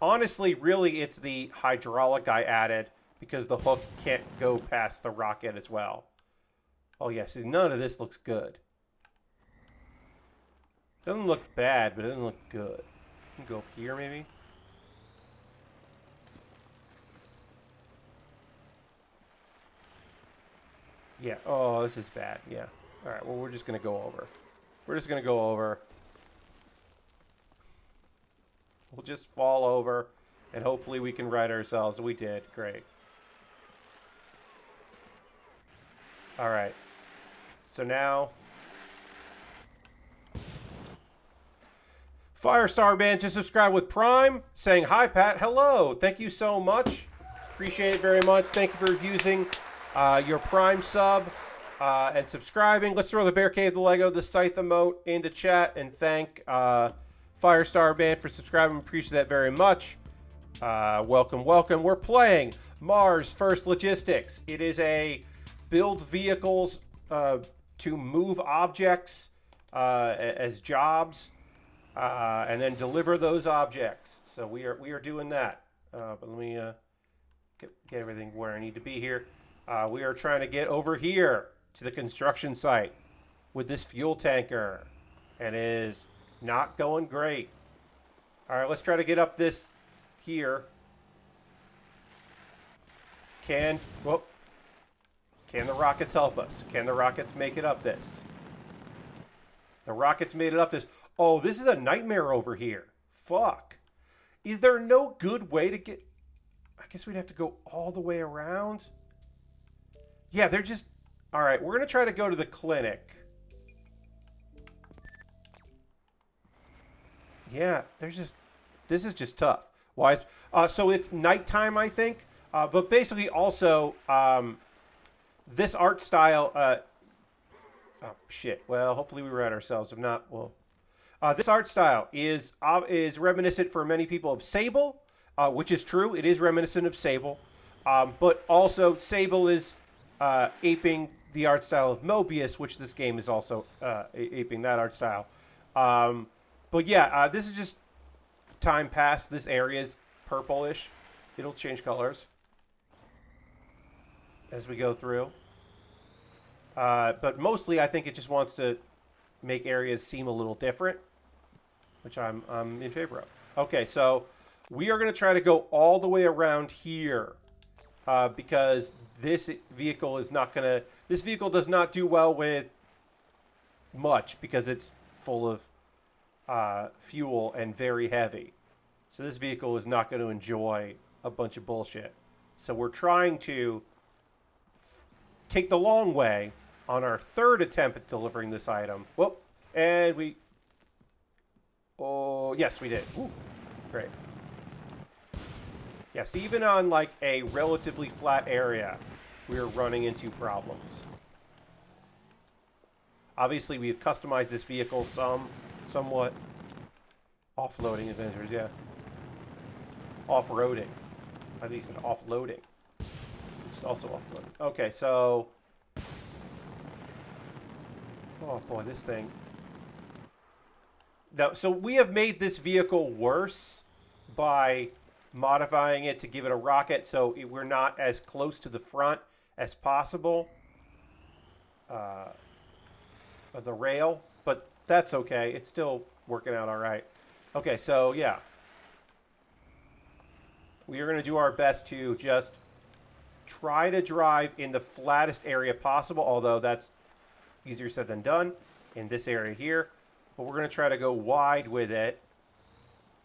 Honestly, really, it's the hydraulic I added because the hook can't go past the rocket as well. Oh, yeah, see, none of this looks good. Doesn't look bad, but it doesn't look good. Can go up here, maybe? Yeah, oh, this is bad, yeah. All right, well, we're just going to go over. We're just going to go over. We'll just fall over, and hopefully we can right ourselves. We did. Great. All right. So now... Firestar Band just subscribed with Prime, saying, "Hi, Pat. Hello. Thank you so much. Appreciate it very much. Thank you for using your Prime sub and subscribing." Let's throw the Bear Cave, the Lego, the Scythe emote into chat and thank Firestar Band for subscribing. Appreciate that very much. Welcome, welcome. We're playing Mars First Logistics. It is a build vehicles to move objects as jobs and then deliver those objects. So we are doing that. But let me get everything where I need to be here. We are trying to get over here to the construction site with this fuel tanker, and it is not going great. All right, let's try to get up this here. Can the rockets help us? Can the rockets make it up this? The rockets made it up this. Oh, this is a nightmare over here. Fuck. Is there no good way to get... I guess we'd have to go all the way around. Yeah, they're just... All right, we're going to try to go to the clinic. Yeah, there's just... This is just tough. Why? So it's nighttime, I think. But basically also, this art style... oh, shit. Well, hopefully we read ourselves. If not, well... this art style is reminiscent for many people of Sable, which is true. It is reminiscent of Sable. But also, Sable is aping the art style of Mobius, which this game is also aping that art style. But yeah, this is just time past. This area is purplish. It'll change colors as we go through. But mostly, I think it just wants to make areas seem a little different, which I'm in favor of. Okay, so we are going to try to go all the way around here because this vehicle is not going to... This vehicle does not do well with much because it's full of fuel and very heavy. So this vehicle is not going to enjoy a bunch of bullshit. So we're trying to take the long way on our third attempt at delivering this item. Whoop. And we... Oh, yes, we did. Ooh, great. Yes, even on like a relatively flat area, we're running into problems. Obviously, we've customized this vehicle somewhat. Offloading adventures, yeah. Off-roading. I think you said offloading. It's also offloading. Okay, so... Oh boy, this thing. Now, so we have made this vehicle worse by modifying it to give it a rocket, so we're not as close to the front as possible. Of the rail, but that's okay. It's still working out all right. Okay, so yeah. We are going to do our best to just try to drive in the flattest area possible, although that's easier said than done in this area here. But we're going to try to go wide with it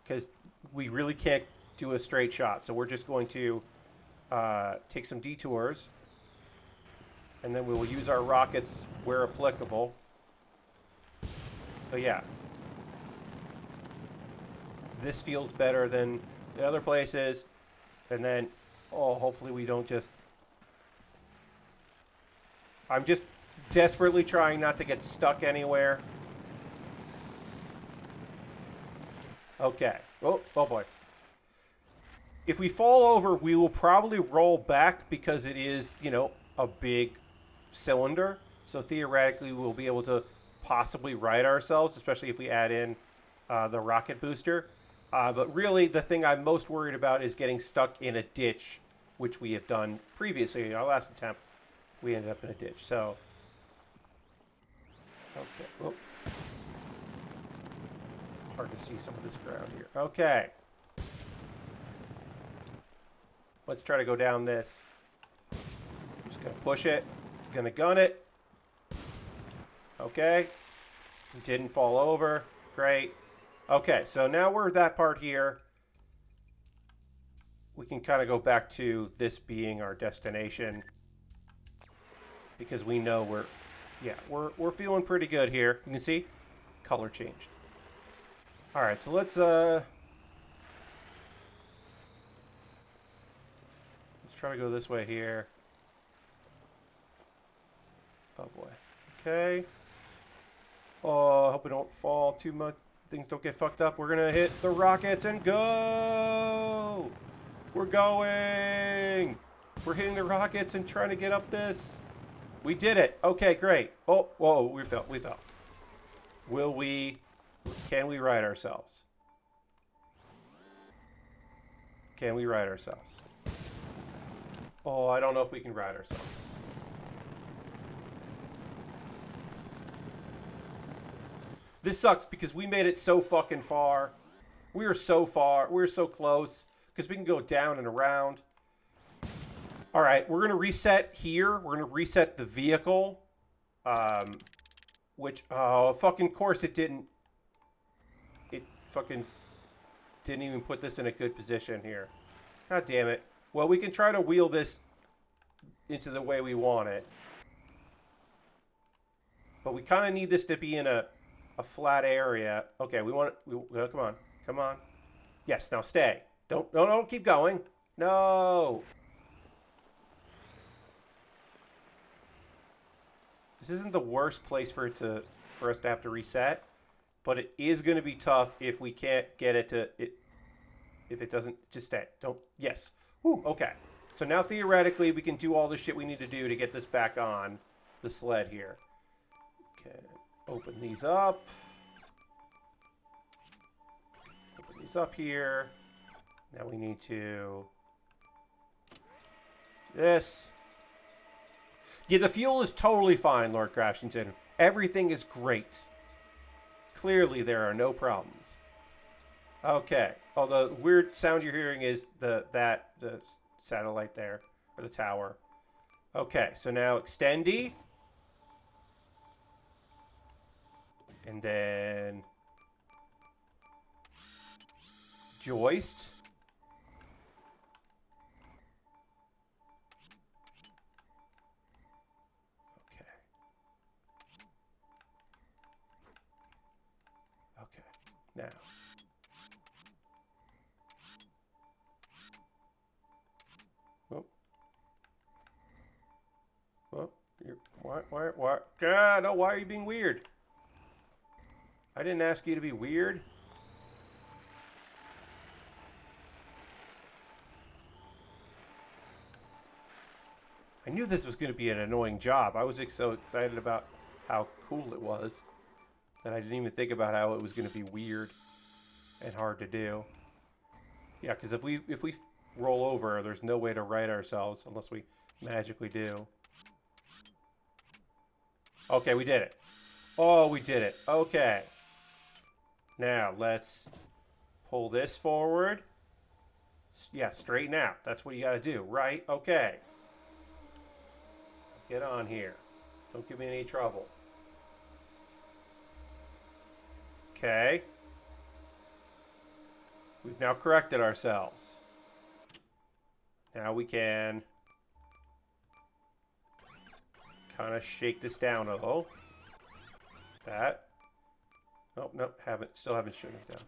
because we really can't do a straight shot. So we're just going to take some detours, and then we will use our rockets where applicable. But yeah, this feels better than the other places. And then, oh, hopefully we don't just... I'm just desperately trying not to get stuck anywhere. Okay. Oh boy. If we fall over, we will probably roll back because it is, you know, a big cylinder. So theoretically, we'll be able to possibly right ourselves, especially if we add in the rocket booster. But really, the thing I'm most worried about is getting stuck in a ditch, which we have done previously. In our last attempt, we ended up in a ditch. So, okay. Oh. Hard to see some of this ground here. Okay. Let's try to go down this. I'm just going to push it. Going to gun it. Okay. Didn't fall over. Great. Okay, so now we're at that part here. We can kind of go back to this being our destination because we know we're feeling pretty good here. You can see color changed. All right, so let's try to go this way here. Oh boy. Okay. Oh, I hope we don't fall too much. Things don't get fucked up. We're gonna hit the rockets and go. We're going. We're hitting the rockets and trying to get up this. We did it. Okay, great. Oh, whoa, we fell. We fell. Will we? Can we right ourselves? Can we right ourselves? Oh, I don't know if we can right ourselves. This sucks because we made it so fucking far. We were so far. We were so close because we can go down and around. All right, we're going to reset here. We're going to reset the vehicle. Which, oh, fucking course it didn't. It fucking didn't even put this in a good position here. God damn it. Well, we can try to wheel this into the way we want it. But we kind of need this to be in a flat area. Okay, we want it. Come on. Come on. Yes, now stay. Don't keep going. No. This isn't the worst place for us to have to reset, but it is going to be tough if we can't get it to it. If it doesn't, just stay. Don't. Yes. Whew, okay. So now theoretically we can do all the shit we need to do to get this back on the sled here. Okay. Open these up. Open these up here. Now we need to do this. Yeah, the fuel is totally fine, Lord Crashington. Everything is great. Clearly, there are no problems. Okay. Oh, the weird sound you're hearing is the satellite there, or the tower. Okay, so now extendy. And then joist. Okay. Okay. Now. Whoa. Whoa. What? God, no, why are you being weird? I didn't ask you to be weird. I knew this was going to be an annoying job. I was so excited about how cool it was that I didn't even think about how it was going to be weird and hard to do. Yeah, because if we roll over, there's no way to right ourselves unless we magically do. Okay, we did it. Oh, we did it. Okay. Now, let's pull this forward. Yeah, straighten out. That's what you got to do, right? Okay. Get on here. Don't give me any trouble. Okay. We've now corrected ourselves. Now we can kind of shake this down a little. That. Oh, nope, still haven't shaken it down.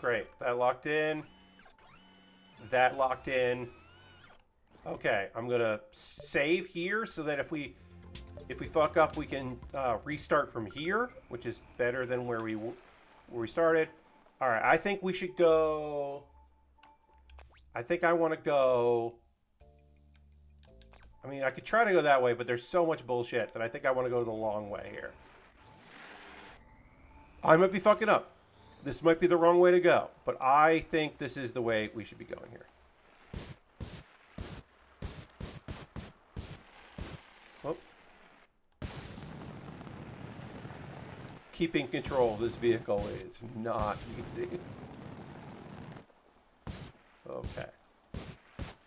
Great, that locked in. That locked in. Okay, I'm gonna save here so that if we fuck up, we can restart from here, which is better than where we started. All right, I think we should go. I think I want to go. I mean, I could try to go that way, but there's so much bullshit that I think I want to go the long way here. I might be fucking up. This might be the wrong way to go, but I think this is the way we should be going here. Oh. Keeping control of this vehicle is not easy. Okay.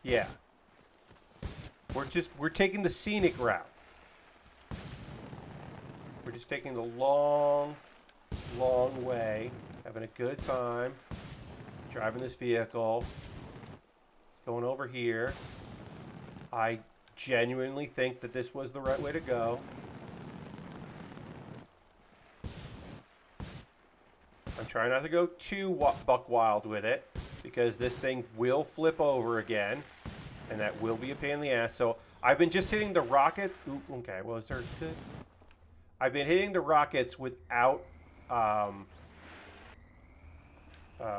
Yeah. We're taking the scenic route. We're just taking the long way, having a good time, driving this vehicle. It's going over here. I genuinely think that this was the right way to go. I'm trying not to go too buck wild with it, because this thing will flip over again, and that will be a pain in the ass. So I've been just hitting the rocket. Ooh, okay, well, is there good? I've been hitting the rockets without.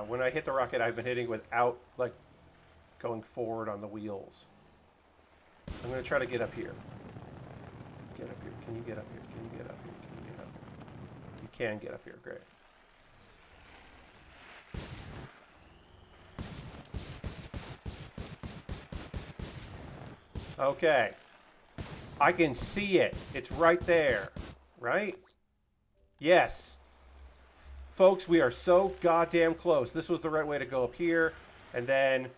When I hit the rocket, I've been hitting without like going forward on the wheels. I'm gonna try to get up here. Get up here. Can you get up here? Can you get up here? Can you get up here? You can get up here. Great. Okay. I can see it. It's right there. Right? Yes. Folks, we are so goddamn close. This was the right way to go up here. And then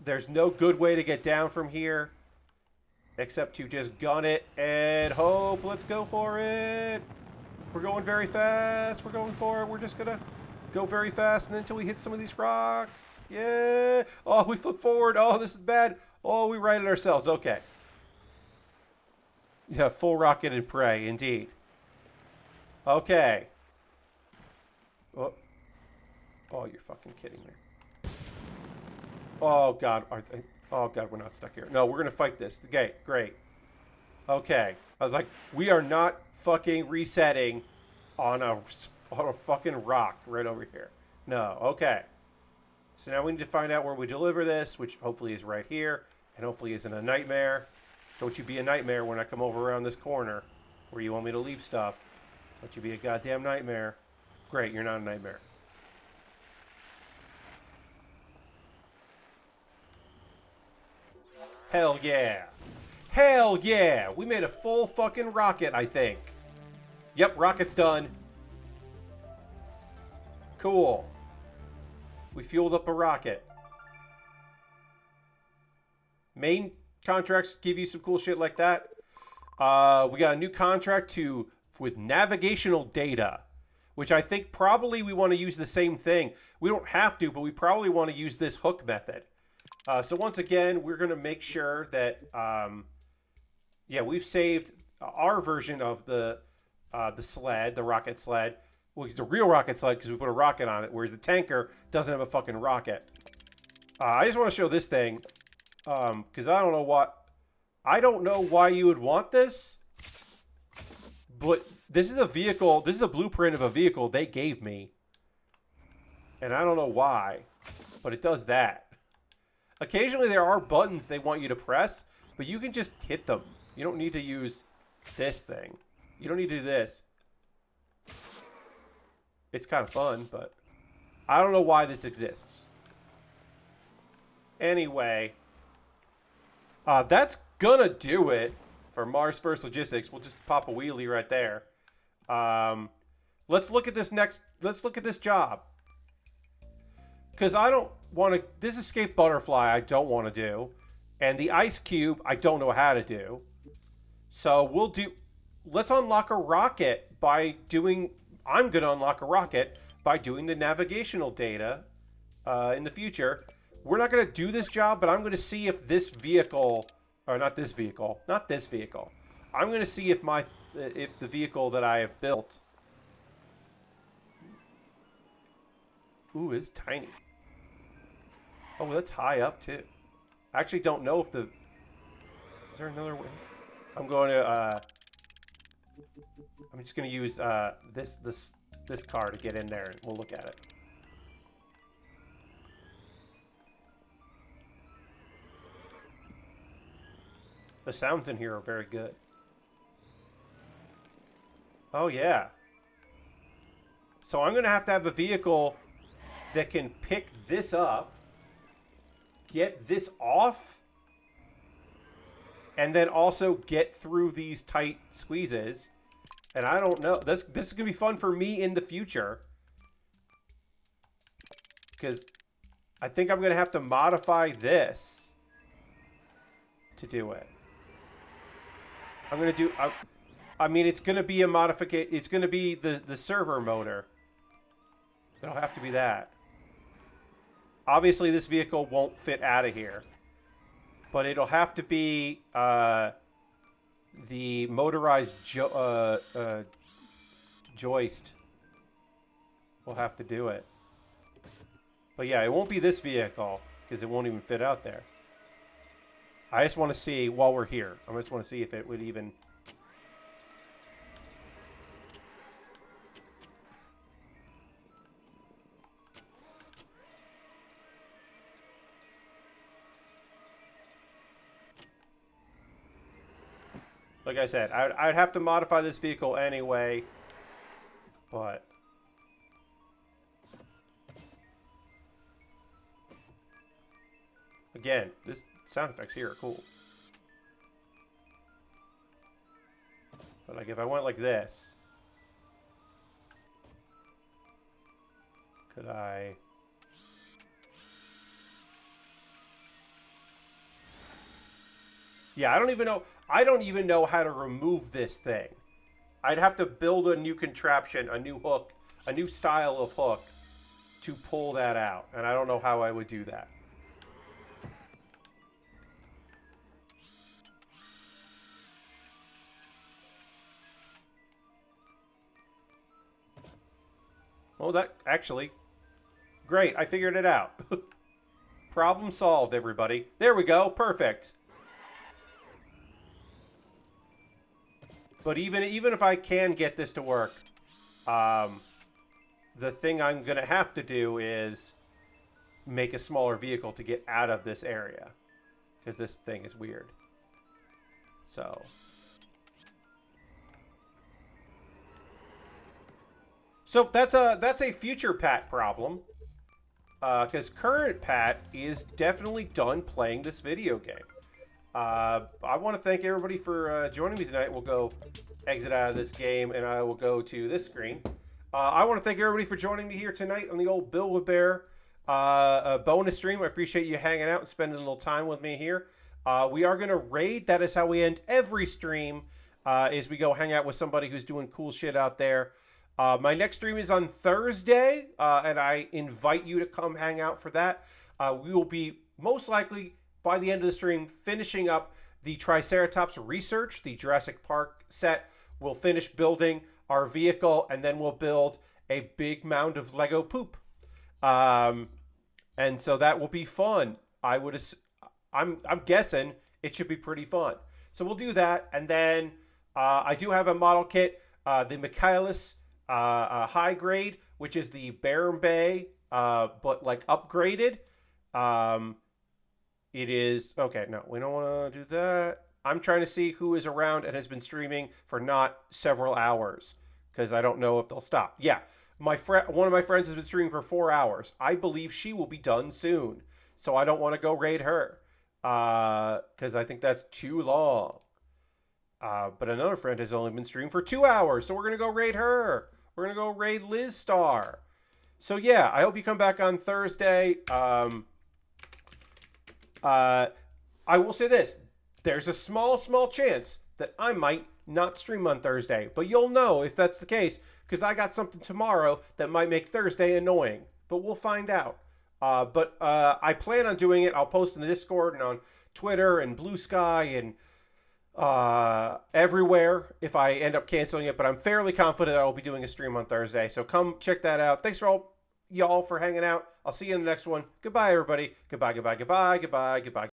there's no good way to get down from here except to just gun it and hope. Let's go for it. We're going very fast. We're going for it. We're just going to go very fast until we hit some of these rocks. Yeah. Oh, we flip forward. Oh, this is bad. Oh, we righted ourselves. Okay. Yeah, full rocket and pray, indeed. Okay. Oh, you're fucking kidding me. Oh, God. Oh, God, we're not stuck here. No, we're going to fight this. Okay, great. Okay. I was like, we are not fucking resetting on a fucking rock right over here. No, okay. So now we need to find out where we deliver this, which hopefully is right here, and hopefully isn't a nightmare. Don't you be a nightmare when I come over around this corner where you want me to leave stuff. Don't you be a goddamn nightmare. Great, you're not a nightmare. Hell yeah. Hell yeah. We made a full fucking rocket, I think. Yep, rocket's done. Cool. We fueled up a rocket. Main contracts give you some cool shit like that. We got a new contract with navigational data, which I think probably we want to use the same thing. We don't have to, but we probably want to use this hook method. So once again, we're going to make sure that, yeah, we've saved our version of the the sled, the rocket sled. Well, it's the real rocket sled because we put a rocket on it, whereas the tanker doesn't have a fucking rocket. I just want to show this thing because I don't know why you would want this, but this is a vehicle. This is a blueprint of a vehicle they gave me, and I don't know why, but it does that. Occasionally there are buttons they want you to press, but you can just hit them. You don't need to use this thing. You don't need to do this. It's kind of fun, but I don't know why this exists. Anyway, that's gonna do it for Mars First Logistics. We'll just pop a wheelie right there. Let's look at this let's look at this job. Because I don't want to, this escape butterfly I don't want to do. And the ice cube I don't know how to do. So let's unlock a rocket by doing, I'm going to unlock a rocket by doing the navigational data in the future. We're not going to do this job, but I'm going to see if this vehicle, or not this vehicle. I'm going to see if the vehicle that I have built, ooh, it's tiny. Oh, that's high up too. I actually don't know if is there another way? I'm going to, I'm just going to use this car to get in there and we'll look at it. The sounds in here are very good. Oh yeah. So I'm going to have a vehicle that can pick this up, get this off, and then also get through these tight squeezes. And I don't know. This is going to be fun for me in the future. Because I think I'm going to have to modify this to do it. I'm going to do... I mean, it's going to be a modification. It's going to be the server motor. It'll have to be that. Obviously, this vehicle won't fit out of here. But it'll have to be the motorized joist. We'll have to do it. But yeah, it won't be this vehicle because it won't even fit out there. I just want to see while we're here. I just want to see if it would even... Like I said, I'd have to modify this vehicle anyway, but... Again, this sound effects here are cool. But like if I went like this, could I... Yeah, I don't even know how to remove this thing. I'd have to build a new contraption, a new hook, a new style of hook to pull that out. And I don't know how I would do that. Well, that actually, great. I figured it out. Problem solved, everybody. There we go. Perfect. But even if I can get this to work, the thing I'm going to have to do is make a smaller vehicle to get out of this area. Because this thing is weird. So... So that's a future Pat problem, because current Pat is definitely done playing this video game. I want to thank everybody for joining me tonight. We'll go exit out of this game, and I will go to this screen. I want to thank everybody for joining me here tonight on the old Build-A-Bear bonus stream. I appreciate you hanging out and spending a little time with me here. We are going to raid. That is how we end every stream, is we go hang out with somebody who's doing cool shit out there. My next stream is on Thursday, and I invite you to come hang out for that. We will be, most likely, by the end of the stream, finishing up the Triceratops research, the Jurassic Park set. We'll finish building. our vehicle, and then we'll build a big mound of Lego poop. Um, and so that will be fun. I'm guessing it should be pretty fun. So we'll do that, and then I do have a model kit, the Michaelis high grade, which is the Baron Bay, but like upgraded. Um, it is okay. No, we don't want to do that. I'm trying to see who is around and has been streaming for not several hours because I don't know if they'll stop. Yeah, one of my friends has been streaming for 4 hours. I believe she will be done soon, so I don't want to go raid her because I think that's too long. But another friend has only been streaming for 2 hours, so we're gonna go raid her. We're gonna go raid Liz Star. So yeah, I hope you come back on Thursday. I will say this: there's a small chance that I might not stream on Thursday, but you'll know if that's the case because I got something tomorrow that might make Thursday annoying. But we'll find out. But I plan on doing it. I'll post in the Discord and on Twitter and Blue Sky and everywhere if I end up canceling it. But I'm fairly confident I will be doing a stream on Thursday. So come check that out. Thanks for all y'all for hanging out. I'll see you in the next one. Goodbye, everybody. Goodbye, goodbye, goodbye, goodbye, goodbye.